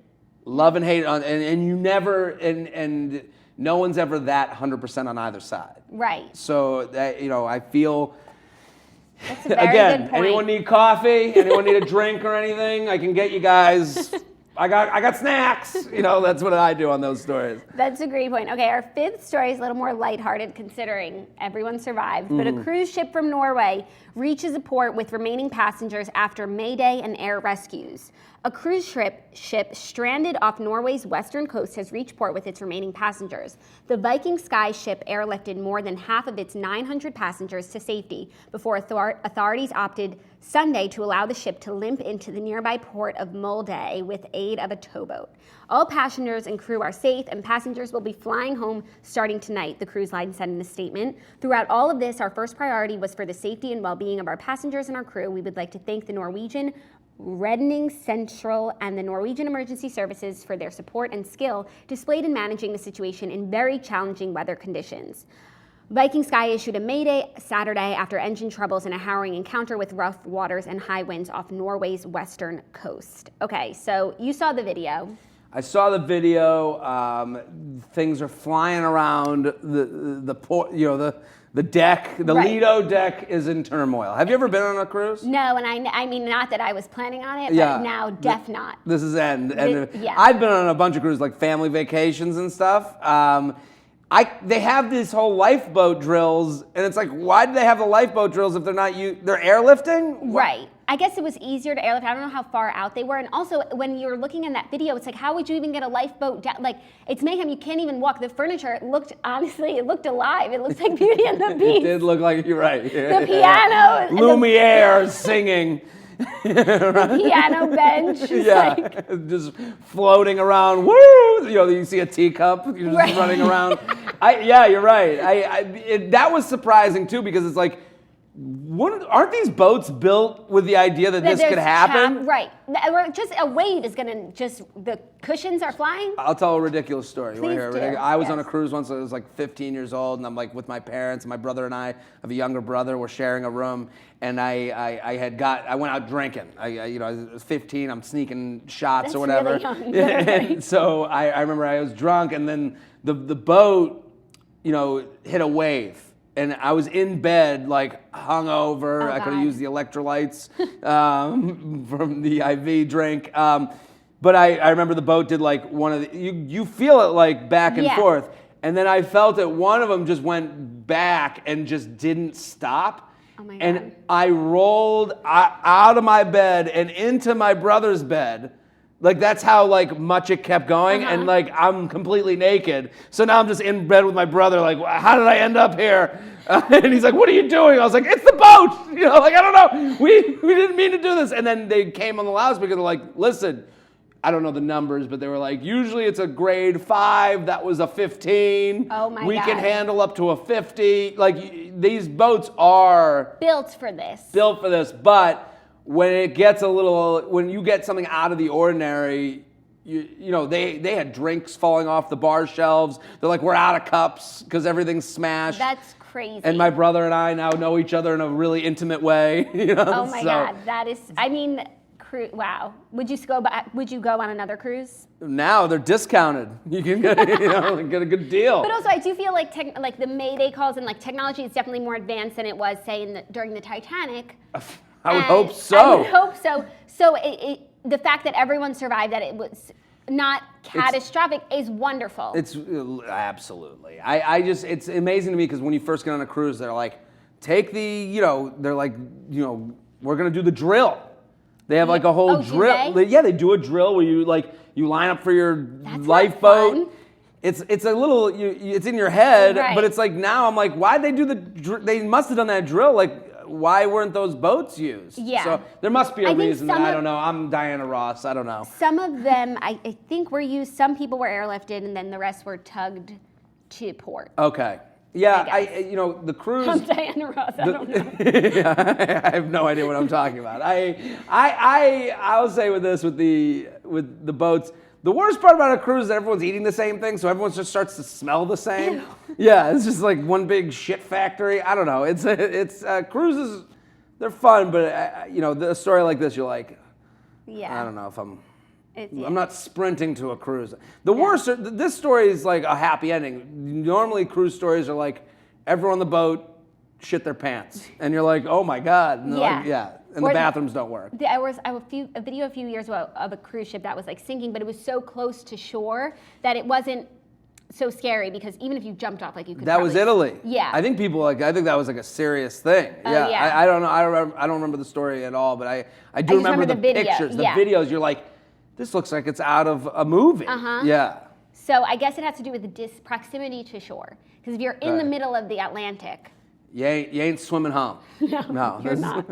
Love and hate, and you never, and no one's ever that 100% on either side. Right. So that, I feel. That's a very again, good point. anyone need coffee? Anyone need a drink or anything? I can get you guys. I got snacks. That's what I do on those stories. That's a great point. Okay, our fifth story is a little more lighthearted considering everyone survived. But a cruise ship from Norway reaches a port with remaining passengers after mayday and air rescues. A cruise ship stranded off Norway's western coast has reached port with its remaining passengers. The Viking Sky ship airlifted more than half of its 900 passengers to safety before authorities opted Sunday to allow the ship to limp into the nearby port of Molde with aid of a towboat. All passengers and crew are safe, and passengers will be flying home starting tonight, the cruise line said in a statement. Throughout all of this, our first priority was for the safety and well-being of our passengers and our crew. We would like to thank the Norwegian Redning Central and the Norwegian Emergency Services for their support and skill displayed in managing the situation in very challenging weather conditions. Viking Sky issued a mayday Saturday after engine troubles and a harrowing encounter with rough waters and high winds off Norway's western coast. Okay, so you saw the video. I saw the video. Things are flying around the port. The deck, the right. Lido deck is in turmoil. Have you ever been on a cruise? No, and I mean, not that I was planning on it, but now not. This is end. Yeah. I've been on a bunch of cruises, like family vacations and stuff. They have these whole lifeboat drills, and it's like, why do they have the lifeboat drills if they're not they're airlifting? Right. I guess it was easier to airlift. I don't know how far out they were. And also, when you're looking in that video, it's like, how would you even get a lifeboat down? Like, it's mayhem. You can't even walk. The furniture, it looked alive. It looks like Beauty and the Beast. It did look like, you're right. The piano. Lumiere singing. The piano bench. Just floating around. Woo! You see a teacup. You're just right. running around. You're right. That was surprising too, because it's like, aren't these boats built with the idea that this could happen? Right. Or just a wave is going to the cushions are flying? I'll tell a ridiculous story. Please do. I was on a cruise once. I was like 15 years old, and I'm like with my parents. And my brother and I have a younger brother. We're sharing a room, and I went out drinking. I was 15. I'm sneaking shots That's or whatever. Really young. And so I remember I was drunk, and then the boat, hit a wave. And I was in bed, like hungover. Oh, I could God. have used the electrolytes from the IV drink. But I remember the boat did like one of the, you feel it like back and forth. And then I felt that one of them just went back and just didn't stop. Oh my God. And I rolled out of my bed and into my brother's bed, Like that's how like much it kept going, and like I'm completely naked. So now I'm just in bed with my brother. Like, how did I end up here? And he's like, "What are you doing?" I was like, "It's the boat." You know, like I don't know. We didn't mean to do this. And then they came on the loudspeaker. They're like, "Listen, I don't know the numbers, but they were like, usually it's a grade 5. That was a 15. Oh my We God. can handle up to a 50. Like these boats are built for this. But when it gets when you get something out of the ordinary, you know, they had drinks falling off the bar shelves. They're like, we're out of cups because everything's smashed. That's crazy. And my brother and I now know each other in a really intimate way. You know? Oh my God, that is, I mean, wow. Would you go on another cruise? Now they're discounted. You can get, get a good deal. But also, I do feel like the mayday calls and like technology is definitely more advanced than it was, say, during the Titanic. I would hope so. I would hope so. So the fact that everyone survived, that it was not catastrophic, is wonderful. It's absolutely. It's amazing to me because when you first get on a cruise, they're like, we're gonna do the drill. They have like a whole drill. They do a drill where you line up for your lifeboat. It's a little, it's in your head, right. But it's like now I'm like, why'd they do they must have done that drill. Like, why weren't those boats used? Yeah. So there must be a reason. I don't know. I'm Diana Ross. I don't know. Some of them, I think, were used. Some people were airlifted, and then the rest were tugged to port. Okay. Yeah, the cruise. I'm Diana Ross. I don't know. Yeah, I have no idea what I'm talking about. I'll say with the boats. The worst part about a cruise is that everyone's eating the same thing, so everyone just starts to smell the same. Ew. Yeah, it's just like one big shit factory. I don't know. It's cruises. They're fun, but a story like this, you're like, I don't know if I'm not sprinting to a cruise. This story is like a happy ending. Normally, cruise stories are like everyone on the boat shit their pants, and you're like, oh my God, and and the bathrooms don't work. There was a video a few years ago of a cruise ship that was like sinking, but it was so close to shore that it wasn't so scary because even if you jumped off, like you could. That was Italy. Yeah. I think that was like a serious thing. Yeah. I don't know. I don't remember the story at all, but I do remember the pictures, the videos. You're like, this looks like it's out of a movie. Yeah. So I guess it has to do with the proximity to shore, because if you're in the middle of the Atlantic. You ain't swimming home. No, you're not.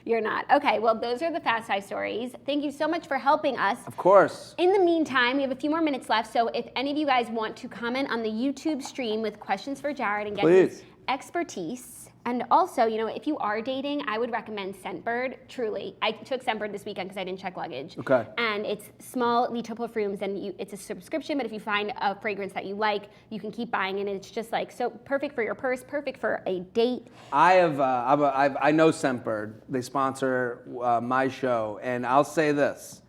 You're not. Okay, well, those are the Fast 5 stories. Thank you so much for helping us. Of course. In the meantime, we have a few more minutes left, so if any of you guys want to comment on the YouTube stream with questions for Jared and get his expertise, and also, if you are dating, I would recommend Scentbird, truly. I took Scentbird this weekend because I didn't check luggage. Okay. And it's small little perfumes, and it's a subscription, but if you find a fragrance that you like, you can keep buying, and it's just like so perfect for your purse, perfect for a date. I know Scentbird. They sponsor my show, and I'll say this.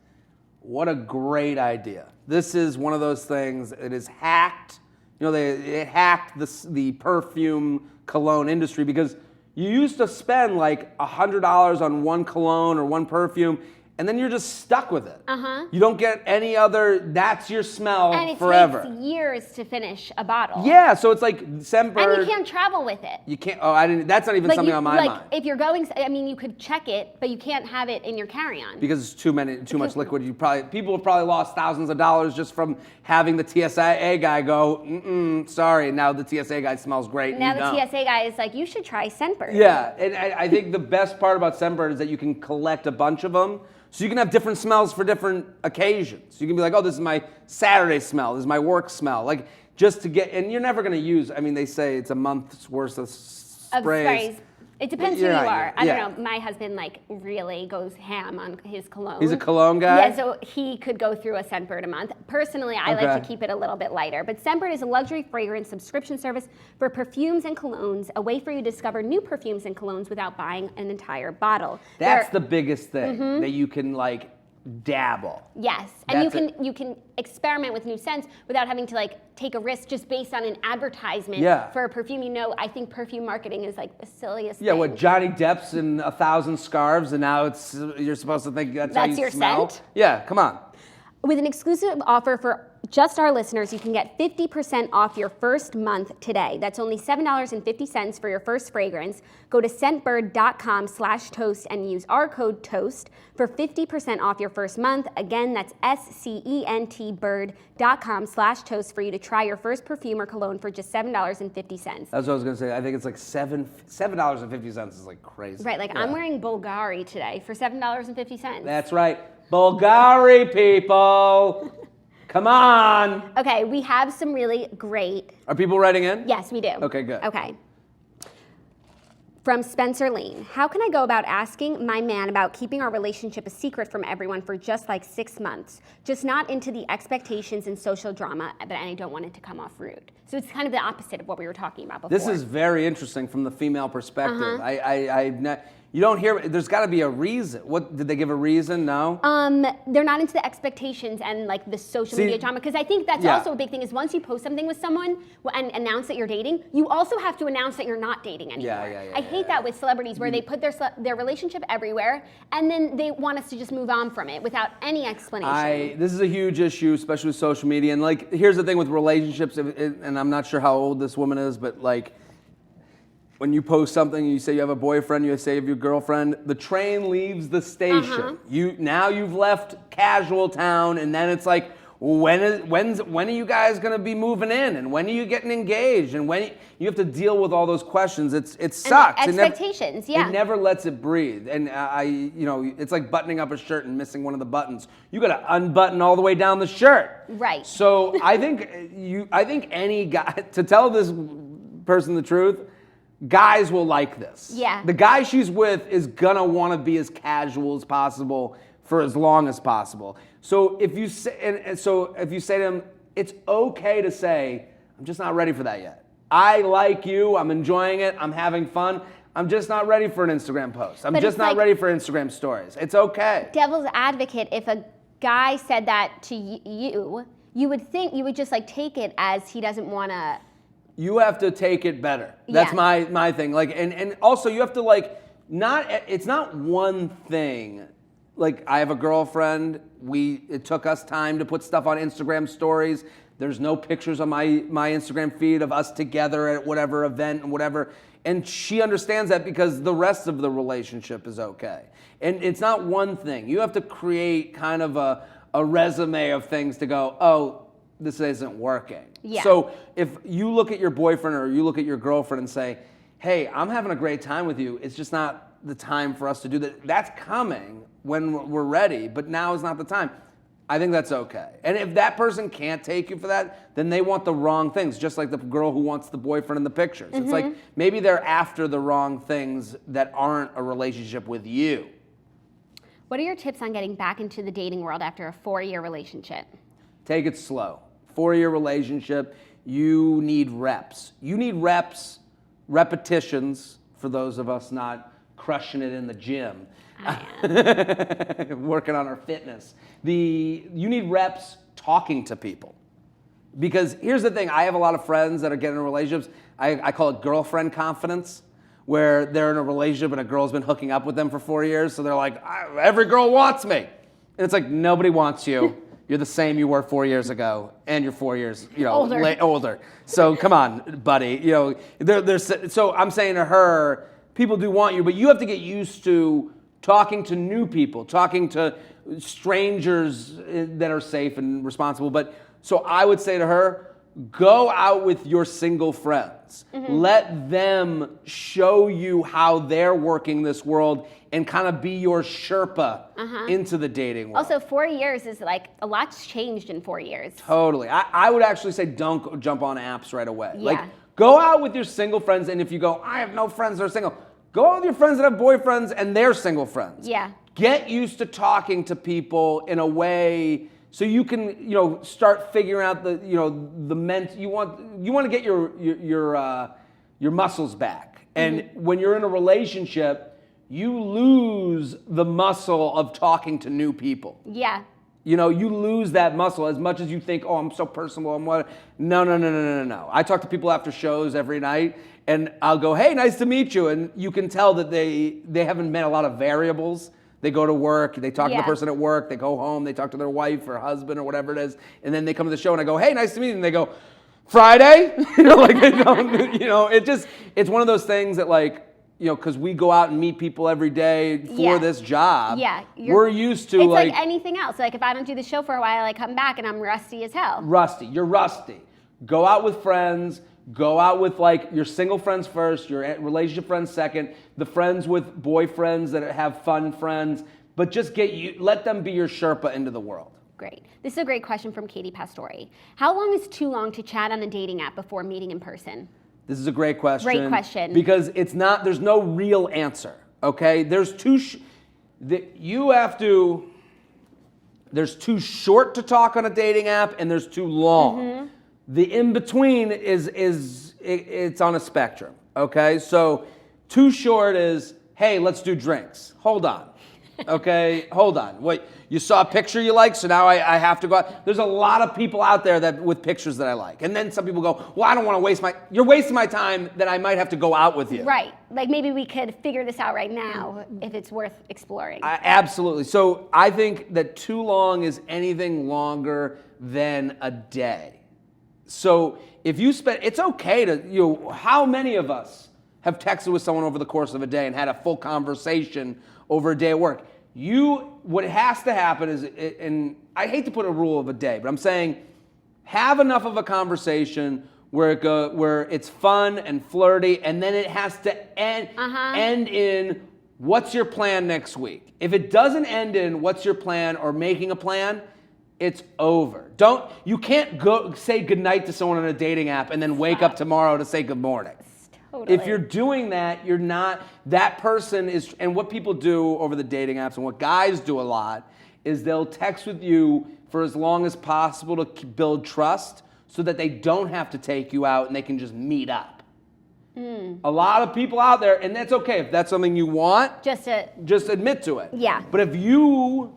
What a great idea. This is one of those things, it is hacked. It hacked the perfume cologne industry because you used to spend like $100 on one cologne or one perfume, and then you're just stuck with it. You don't get any other. That's your smell forever. And it takes years to finish a bottle. Yeah, so it's like Scentbird. And you can't travel with it. You can't. Oh, I didn't. That's not even something on my mind. If you're going, you could check it, but you can't have it in your carry-on because it's too much liquid. People have probably lost thousands of dollars just from having the TSA guy go, sorry. Now the TSA guy smells great. Now the TSA guy is like, you should try Scentbird. Yeah, and I think the best part about Scentbird is that you can collect a bunch of them. So you can have different smells for different occasions. You can be like, oh, this is my Saturday smell. This is my work smell. Like, just to get, and you're never going to use, they say it's a month's worth of sprays. It depends who you are. I don't know. My husband really goes ham on his cologne. He's a cologne guy? Yeah, so he could go through a Scentbird a month. Personally, I like to keep it a little bit lighter. But Scentbird is a luxury fragrance subscription service for perfumes and colognes, a way for you to discover new perfumes and colognes without buying an entire bottle. That's the biggest thing, that you can dabble. Yes, and you can experiment with new scents without having to take a risk just based on an advertisement for a perfume. I think perfume marketing is the silliest thing. Yeah, what Johnny Depp's in 1,000 Scarves, and now you're supposed to think that's how you your smell? scent? Yeah, come on. With an exclusive offer for just our listeners, you can get 50% off your first month today. That's only $7.50 for your first fragrance. Go to scentbird.com/toast and use our code TOAST for 50% off your first month. Again, that's SCENT bird.com/toast for you to try your first perfume or cologne for just $7.50. That's what I was gonna say. I think it's like $7.50 is like crazy. Right, like I'm wearing Bulgari today for $7.50. That's right. Bulgari, people. Come on. Okay, we have some really great. Are people writing in? Yes, we do. Okay, good. Okay. From Spencer Lane. How can I go about asking my man about keeping our relationship a secret from everyone for just like 6 months? Just not into the expectations and social drama, but I don't want it to come off rude. So it's kind of the opposite of what we were talking about before. This is very interesting from the female perspective. You don't hear, there's got to be a reason. What, did they give a reason? No? They're not into the expectations and like the social media drama, because I think that's also a big thing is once you post something with someone and announce that you're dating, you also have to announce that you're not dating anymore. I hate that with celebrities where they put their relationship everywhere and then they want us to just move on from it without any explanation. This is a huge issue, especially with social media. And like, here's the thing with relationships, and I'm not sure how old this woman is, but like, when you post something, you say you have a boyfriend, you say you have your girlfriend, the train leaves the station. Now you've left casual town, and then it's like, when are you guys gonna be moving in, and when are you getting engaged, and when you have to deal with all those questions. It sucks. And expectations, it never lets it breathe. And it's like buttoning up a shirt and missing one of the buttons. You gotta unbutton all the way down the shirt. Right. So I think any guy, to tell this person the truth, guys will like this. Yeah. The guy she's with is gonna want to be as casual as possible for as long as possible. So if you say, if you say to him, it's okay to say, I'm just not ready for that yet. I like you. I'm enjoying it. I'm having fun. I'm just not ready for an Instagram post. I'm just not ready for Instagram stories. It's okay. Devil's advocate, if a guy said that to you, you would think you would just like take it as he doesn't want to. You have to take it better. That's my thing. Like, and also you have to like, it's not one thing. Like, I have a girlfriend. It took us time to put stuff on Instagram stories. There's no pictures on my Instagram feed of us together at whatever event and whatever. And she understands that because the rest of the relationship is okay. And it's not one thing. You have to create kind of a resume of things to go, oh, this isn't working. Yeah. So if you look at your boyfriend or you look at your girlfriend and say, hey, I'm having a great time with you, it's just not the time for us to do that. That's coming when we're ready, but now is not the time. I think that's okay. And if that person can't take you for that, then they want the wrong things, just like the girl who wants the boyfriend in the pictures. It's like maybe they're after the wrong things that aren't a relationship with you. What are your tips on getting back into the dating world after a 4-year relationship? Take it slow. 4-year relationship, you need reps. You need repetitions, for those of us not crushing it in the gym. Working on our fitness. You need reps talking to people. Because here's the thing, I have a lot of friends that are getting in relationships. I call it girlfriend confidence, where they're in a relationship and a girl's been hooking up with them for 4 years, so they're like, every girl wants me. And it's like, nobody wants you. You're the same you were 4 years ago, and you're 4 years, older. So come on, buddy. So I'm saying to her, people do want you, but you have to get used to talking to new people, talking to strangers that are safe and responsible. But so I would say to her, go out with your single friends. Let them show you how they're working this world and kind of be your Sherpa into the dating world. Also, 4 years is like, a lot's changed in 4 years. Totally. I would actually say don't jump on apps right away. Yeah. Like, go out with your single friends, and if you go, I have no friends that are single, go out with your friends that have boyfriends and they're single friends. Yeah. Get used to talking to people in a way so you can, start figuring out the you want to get your muscles back. And when you're in a relationship, you lose the muscle of talking to new people. Yeah. You lose that muscle as much as you think, oh, I'm so personable. No. I talk to people after shows every night, and I'll go, hey, nice to meet you. And you can tell that they haven't met a lot of variables They go to work, they talk to the Yeah. person at work, they go home, they talk to their wife or husband or whatever it is, and then they come to the show and I go, hey, nice to meet you. And they go, Friday? Like they don't, it's one of those things that like, because we go out and meet people every day for this job. Yeah. We're used to it's like anything else. Like if I don't do the show for a while, I come back and I'm rusty as hell. You're rusty. Go out with friends. Go out with like your single friends first, your relationship friends second, the friends with boyfriends that have fun friends, but just let them be your Sherpa into the world. Great. This is a great question from Katie Pastore. How long is too long to chat on a dating app before meeting in person? This is a great question. Great question. Because there's no real answer, okay? There's too short to talk on a dating app and there's too long. Mm-hmm. The in-between it's on a spectrum, okay? So too short is, hey, let's do drinks. Hold on, okay? Hold on. Wait, you saw a picture you like, so now I have to go out. There's a lot of people out there with pictures that I like. And then some people go, well, I don't want to you're wasting my time that I might have to go out with you. Right. Like maybe we could figure this out right now if it's worth exploring. Absolutely. So I think that too long is anything longer than a day. So if you it's okay to, how many of us have texted with someone over the course of a day and had a full conversation over a day at work? What has to happen is, and I hate to put a rule of a day, but I'm saying have enough of a conversation where it's fun and flirty, and then it has to end in what's your plan next week. If it doesn't end in what's your plan or making a plan, it's over. You can't go say goodnight to someone on a dating app and then wake up tomorrow to say good morning. Totally. If you're doing that, you're not, that person is, and what people do over the dating apps and what guys do a lot is they'll text with you for as long as possible to build trust so that they don't have to take you out and they can just meet up. A lot of people out there, and that's okay. If that's something you want, just admit to it. Yeah. But if you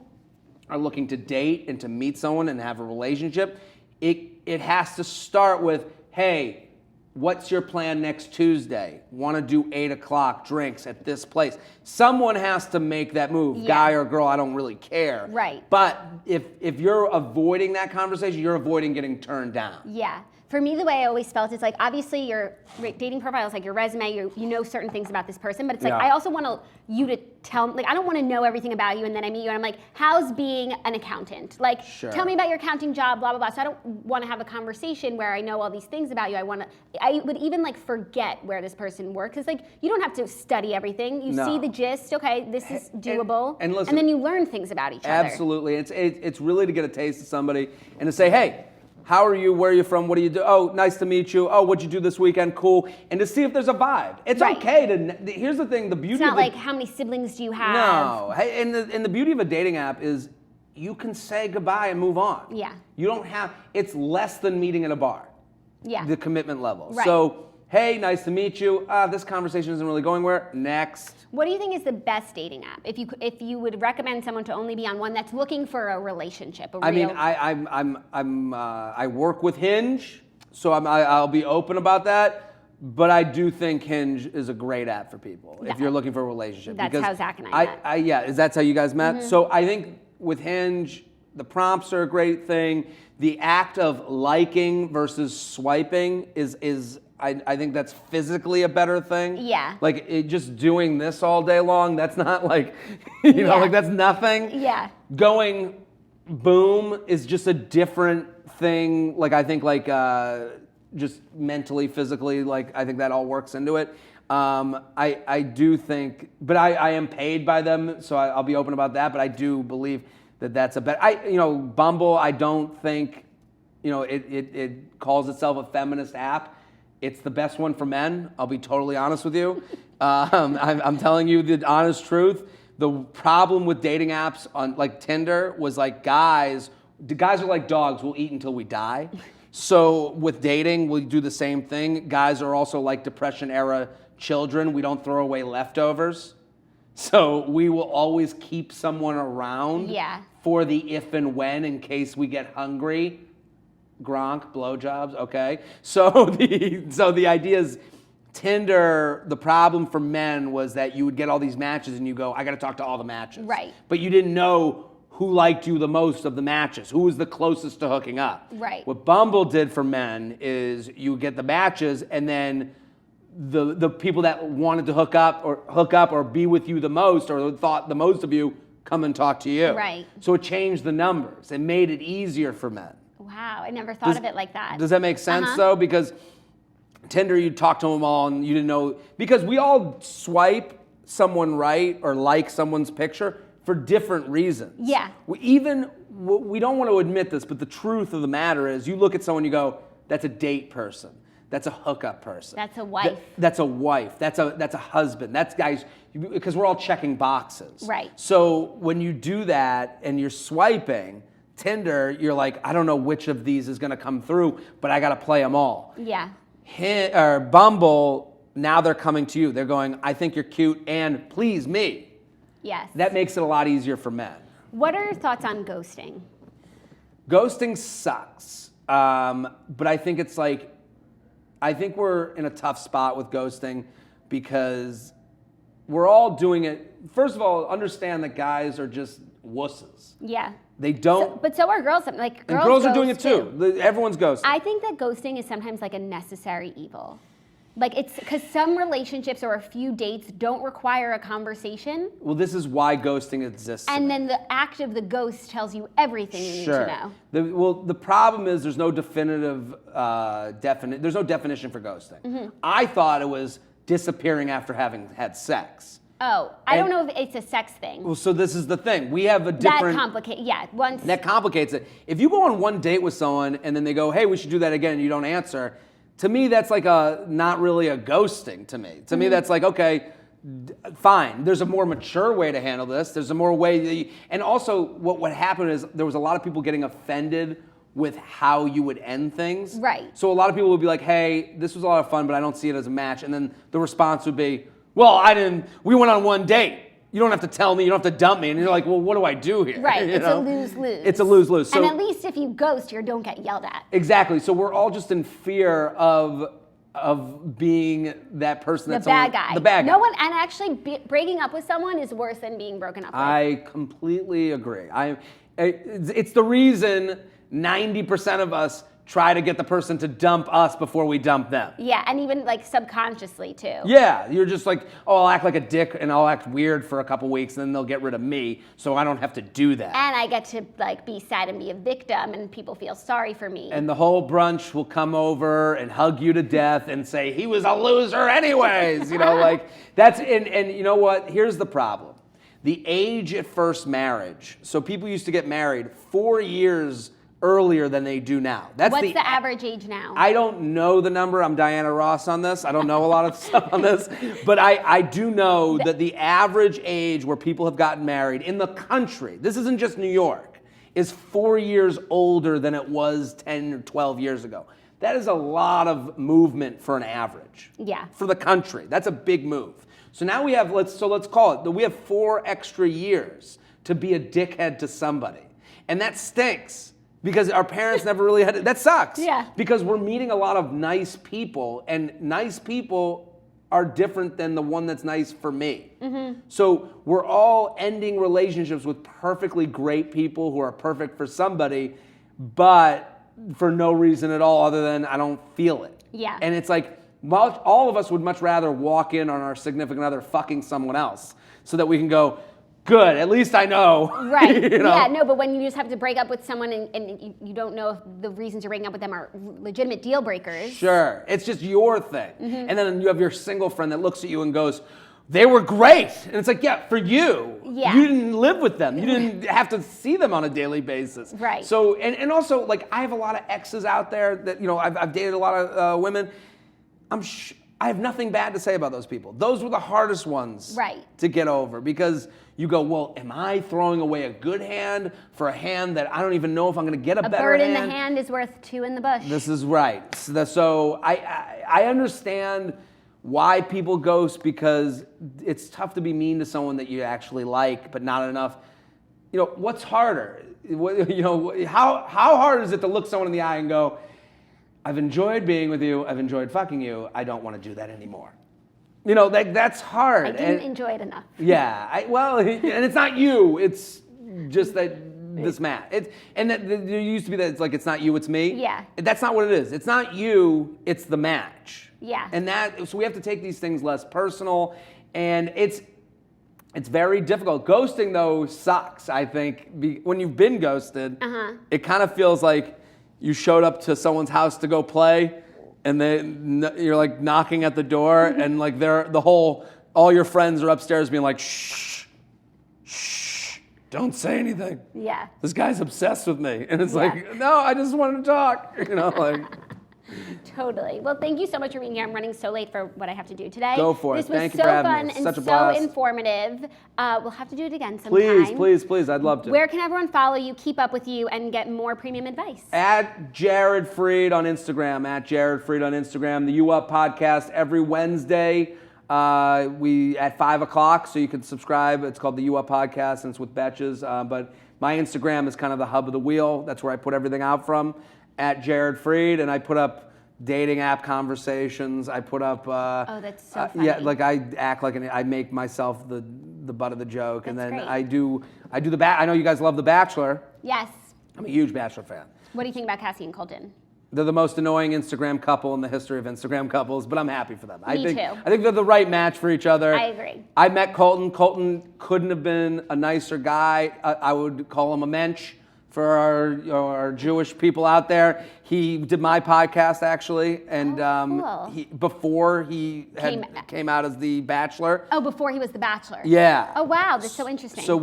are looking to date and to meet someone and have a relationship, it has to start with, hey, what's your plan next Tuesday? Want to do 8 o'clock drinks at this place? Someone has to make that move, guy or girl, I don't really care. Right. But if you're avoiding that conversation, you're avoiding getting turned down. Yeah. For me, the way I always felt is like, obviously your dating profile is like your resume, you know certain things about this person, but it's like, I also want you to tell, like, I don't want to know everything about you and then I meet you and I'm like, how's being an accountant? Like, tell me about your accounting job, blah, blah, blah. So I don't want to have a conversation where I know all these things about you. I would even like forget where this person works. It's like, you don't have to study everything. You see the gist, okay, this is doable. And listen, and then you learn things about each other. Absolutely. It's really to get a taste of somebody and to say, hey, how are you? Where are you from? What do you do? Oh, nice to meet you. Oh, what'd you do this weekend? Cool. And to see if there's a vibe. It's okay to. Here's the thing. The beauty. It's not like how many siblings do you have? No. Hey, and the beauty of a dating app is you can say goodbye and move on. Yeah. You don't have. It's less than meeting at a bar. Yeah. The commitment level. Right. So, hey, nice to meet you. This conversation isn't really going where. Next. What do you think is the best dating app? If you would recommend someone to only be on one that's looking for a relationship, I work with Hinge, so I'll be open about that. But I do think Hinge is a great app for people if you're looking for a relationship. That's how Zach and I met. That's how you guys met. Mm-hmm. So I think with Hinge, the prompts are a great thing. The act of liking versus swiping is I think that's physically a better thing. Yeah. Like just doing this all day long, that's not like, like that's nothing. Yeah. Going boom is just a different thing. Like I think like just mentally, physically, like I think that all works into it. I do think, but I am paid by them, so I'll be open about that. But I do believe that that's a better. Bumble, I don't think, it calls itself a feminist app. It's the best one for men. I'll be totally honest with you. I'm telling you the honest truth. The problem with dating apps on like Tinder was like guys are like dogs. We'll eat until we die. So with dating, we do the same thing. Guys are also like Depression era children. We don't throw away leftovers. So we will always keep someone around for the if and when in case we get hungry. Gronk, blowjobs, okay? So the idea is Tinder, the problem for men was that you would get all these matches and you go, I got to talk to all the matches. Right. But you didn't know who liked you the most of the matches, who was the closest to hooking up. Right. What Bumble did for men is you get the matches, and then the people that wanted to hook up or be with you the most or thought the most of you come and talk to you. Right. So it changed the numbers. It made it easier for men. Wow, I never thought of it like that. Does that make sense though? Because Tinder, you talk to them all and you didn't know, because we all swipe someone right or like someone's picture for different reasons. Yeah. We don't want to admit this, but the truth of the matter is you look at someone, you go, that's a date person. That's a hookup person. That's a wife. That's a wife. That's a husband. That's guys, because we're all checking boxes. Right. So when you do that and you're swiping, Tinder, you're like, I don't know which of these is going to come through, but I got to play them all. Yeah. Or Bumble, now they're coming to you. They're going, I think you're cute and please me. Yes. That makes it a lot easier for men. What are your thoughts on ghosting? Ghosting sucks. But I think it's like, I think we're in a tough spot with ghosting because we're all doing it. First of all, understand that guys are just wusses. Yeah. They don't. But so are girls. Like girls, and girls are doing ghost it too. Everyone's ghosting. I think that ghosting is sometimes like a necessary evil. Like it's because some relationships or a few dates don't require a conversation. Well, this is why ghosting exists. And then the act of the ghost tells you everything you need to know. The problem is there's no definitive there's no definition for ghosting. Mm-hmm. I thought it was disappearing after having had sex. Oh, I don't know if it's a sex thing. Well, so this is the thing. We have a different... That complicates it. If you go on one date with someone and then they go, hey, we should do that again, and you don't answer, to me, that's like not really a ghosting to me. To me, that's like, okay, fine. There's a more mature way to handle this. There's a more way... and also, what happened is there was a lot of people getting offended with how you would end things. Right. So a lot of people would be like, hey, this was a lot of fun, but I don't see it as a match. And then the response would be, well, we went on one date. You don't have to tell me, you don't have to dump me. And you're like, well, what do I do here? Right, it's a lose-lose. It's a lose-lose. So, and at least if you ghost, you don't get yelled at. Exactly. So we're all just in fear of being that person that's the bad guy. The bad guy. No one, and actually breaking up with someone is worse than being broken up with. I completely agree. It's the reason 90% of us try to get the person to dump us before we dump them. Yeah, and even like subconsciously too. Yeah, you're just like, oh, I'll act like a dick and I'll act weird for a couple weeks and then they'll get rid of me so I don't have to do that. And I get to like be sad and be a victim and people feel sorry for me. And the whole brunch will come over and hug you to death and say, he was a loser anyways. Like that's, and you know what? Here's the problem. The age at first marriage. So people used to get married 4 years earlier than they do now. What's the average age now? I don't know the number. I'm Diana Ross on this. I don't know a lot of stuff on this. But I do know that the average age where people have gotten married in the country, this isn't just New York, is 4 years older than it was 10 or 12 years ago. That is a lot of movement for an average. Yeah. For the country. That's a big move. So now we have, let's call it, we have 4 extra years to be a dickhead to somebody. And that stinks. Because our parents never really had it. That sucks. Yeah. Because we're meeting a lot of nice people, and nice people are different than the one that's nice for me. Mm-hmm. So we're all ending relationships with perfectly great people who are perfect for somebody, but for no reason at all other than I don't feel it. Yeah. And it's like, all of us would much rather walk in on our significant other fucking someone else so that we can go, good, at least I know. Right. Yeah, no, but when you just have to break up with someone and you don't know if the reasons you're breaking up with them are legitimate deal breakers. Sure. It's just your thing. Mm-hmm. And then you have your single friend that looks at you and goes, they were great. And it's like, yeah, for you. Yeah. You didn't live with them. You didn't have to see them on a daily basis. Right. So, and also, like, I have a lot of exes out there that, I've dated a lot of women. I have nothing bad to say about those people. Those were the hardest ones to get over because you go, well, am I throwing away a good hand for a hand that I don't even know if I'm going to get a better hand? A bird in the hand is worth 2 in the bush. This is right. So I understand why people ghost because it's tough to be mean to someone that you actually like, but not enough. What's harder? How hard is it to look someone in the eye and go, I've enjoyed being with you. I've enjoyed fucking you. I don't want to do that anymore. You know, that's hard. I didn't enjoy it enough. Yeah. And it's not you. It's just that this match. There used to be that it's like, it's not you, it's me. Yeah. That's not what it is. It's not you, it's the match. Yeah. And so we have to take these things less personal, and it's very difficult. Ghosting, though, sucks, I think. When you've been ghosted, it kind of feels like you showed up to someone's house to go play, and then you're like knocking at the door, and like all your friends are upstairs being like, shh, don't say anything. Yeah. This guy's obsessed with me. And it's like, no, I just wanted to talk. You know, like. Totally. Well, thank you so much for being here. I'm running so late for what I have to do today. Go for it. This was Thank you so for having fun me. and Such a so blast. informative. We'll have to do it again sometime. Please. I'd love to. Where can everyone follow you, keep up with you, and get more premium advice? At Jared Freid on Instagram. At Jared Freid on Instagram. The You Up podcast every Wednesday. We at 5:00, so you can subscribe. It's called the You Up podcast, and it's with Betches. But my Instagram is kind of the hub of the wheel. That's where I put everything out from. At Jared Freid, and I put up dating app conversations. I put up. Oh, that's so funny. Yeah, like I act like I make myself the butt of the joke, and then great. I do the I know you guys love The Bachelor. Yes. I'm a huge Bachelor fan. What do you think about Cassie and Colton? They're the most annoying Instagram couple in the history of Instagram couples, but I'm happy for them. I think they're the right match for each other. I agree. I met Colton. Colton couldn't have been a nicer guy. I would call him a mensch for our Jewish people out there. He did my podcast, actually, and cool. before he came out as The Bachelor. Oh, before he was The Bachelor. Yeah. Oh, wow. That's so interesting. So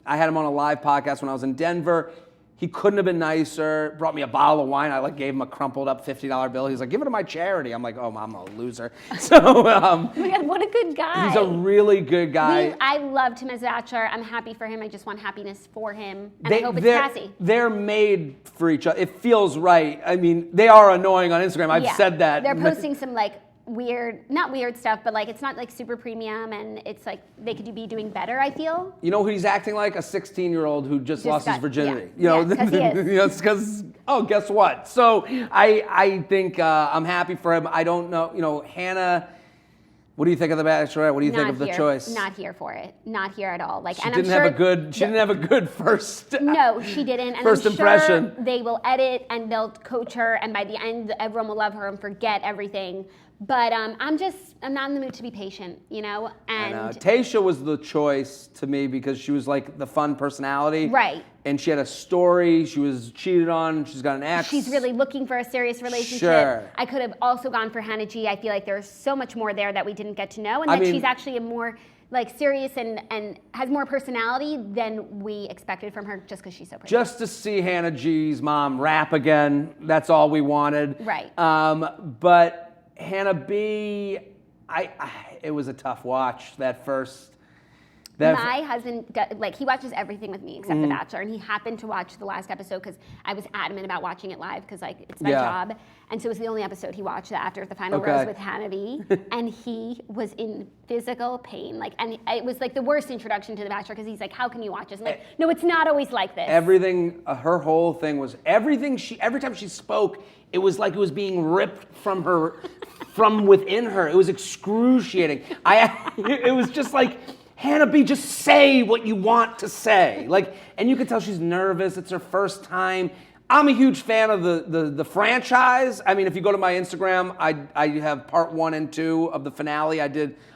I had him on a live podcast when I was in Denver. He couldn't have been nicer. Brought me a bottle of wine. I gave him a crumpled up $50 bill. He's like, give it to my charity. I'm like, oh, I'm a loser. So, oh my God, what a good guy. He's a really good guy. I loved him as a Bachelor. I'm happy for him. I just want happiness for him. And I hope it's Cassie. They're made for each other. It feels right. I mean, they are annoying on Instagram. I've said that. They're posting some like not weird stuff, but like it's not like super premium, and it's like they could be doing better, I feel. You know who he's acting like? A 16-year-old who just lost his virginity. Yeah. You know, because he is. You know, it's because, guess what? So I think I'm happy for him. I don't know, Hannah, what do you think of The Bachelorette? What do you think of the choice? Not here for it. Not here at all. Like, She didn't have a good first. No, she didn't. And first I'm impression. Sure they will edit and they'll coach her, and by the end, everyone will love her and forget everything. But I'm not in the mood to be patient, And I know. Tayshia was the choice to me because she was like the fun personality. Right. And she had a story. She was cheated on. She's got an ex. She's really looking for a serious relationship. Sure. I could have also gone for Hannah G. I feel like there's so much more there that we didn't get to know, and she's actually a more like serious and has more personality than we expected from her just because she's so pretty. Just to see Hannah G's mom rap again, that's all we wanted. Right. But Hannah B, it was a tough watch, that first. My husband, he watches everything with me except The Bachelor, and he happened to watch the last episode because I was adamant about watching it live because it's my job, and so it was the only episode he watched after the final rose with Hannah B, and he was in physical pain, and it was like the worst introduction to The Bachelor because he's like, how can you watch this? I'm like, no, it's not always like this. Everything, her whole thing was every time she spoke, it was like it was being ripped from her, from within her. It was excruciating. It was just like, Hannah B, just say what you want to say. And you could tell she's nervous. It's her first time. I'm a huge fan of the franchise. I mean, if you go to my Instagram, I have part 1 and 2 of the finale.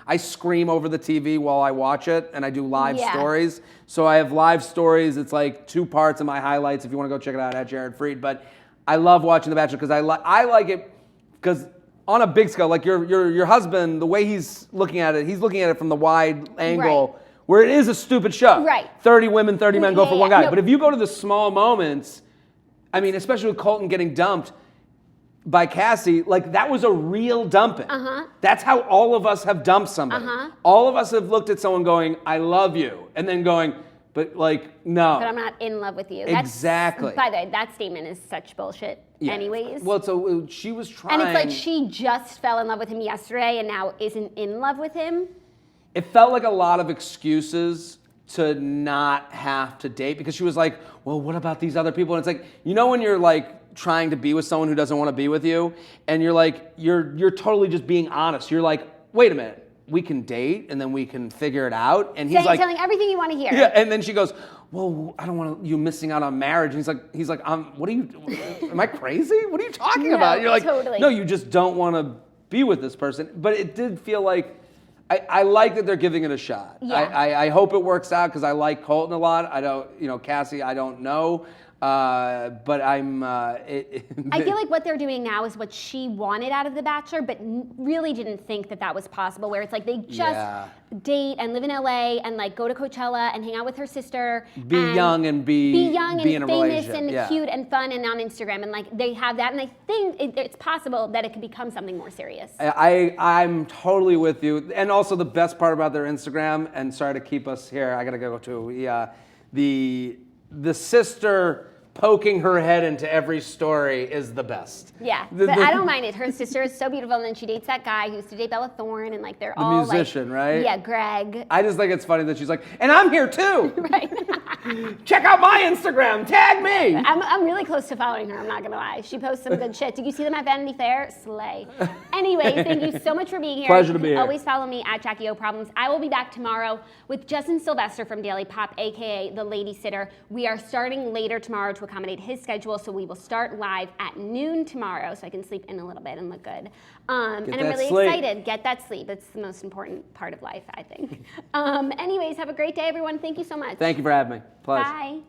I scream over the TV while I watch it, and I do live stories. So I have live stories. It's like 2 parts of my highlights. If you want to go check it out, at Jared Freid. But I love watching The Bachelor because I like it because on a big scale, like your husband, the way he's looking at it from the wide angle, where it is a stupid show. Right. 30 women, 30 men go for one guy. No. But if you go to the small moments, I mean, especially with Colton getting dumped by Cassie, that was a real dumping. That's how all of us have dumped somebody. All of us have looked at someone going, I love you, and then going, but no. But I'm not in love with you. Exactly. By the way, that statement is such bullshit anyways. Well, so she was trying. And it's like she just fell in love with him yesterday and now isn't in love with him. It felt like a lot of excuses to not have to date because she was like, well, what about these other people? And it's like, when you're trying to be with someone who doesn't want to be with you, and you're like, you're totally just being honest. You're like, wait a minute, we can date and then we can figure it out. And he's like, telling everything you want to hear. yeah. And then she goes, well, I don't want you missing out on marriage. And he's like, what are you? Am I crazy? What are you talking about? You're like, totally. no, you just don't want to be with this person. But it did feel like. I like that they're giving it a shot. Yeah. I hope it works out because I like Colton a lot. I don't, Cassie, I don't know. But I'm. I feel like what they're doing now is what she wanted out of The Bachelor, but really didn't think that was possible. Where it's like they just date and live in LA and like go to Coachella and hang out with her sister. Be young and be in a famous and yeah. cute and fun and on Instagram, and like they have that. And I think it's possible that it could become something more serious. I'm totally with you. And also the best part about their Instagram, and sorry to keep us here, I gotta go to the sister poking her head into every story is the best. Yeah, but I don't mind it. Her sister is so beautiful, and then she dates that guy who used to date Bella Thorne, and like they're all the musician, right? Yeah, Greg. I just think it's funny that she's like, and I'm here too. Right. Check out my Instagram. Tag me. I'm really close to following her. I'm not gonna lie. She posts some good shit. Did you see them at Vanity Fair? Slay. Anyway, thank you so much for being here. Pleasure to be here. Always follow me at Jackie O Problems. I will be back tomorrow with Justin Sylvester from Daily Pop, aka the Lady Sitter. We are starting later tomorrow to accommodate his schedule, so we will start live at noon tomorrow, so I can sleep in a little bit and look good. And I'm really excited. Get that sleep. It's the most important part of life, I think. Anyways, have a great day, everyone. Thank you so much. Thank you for having me. Pleasure. Bye.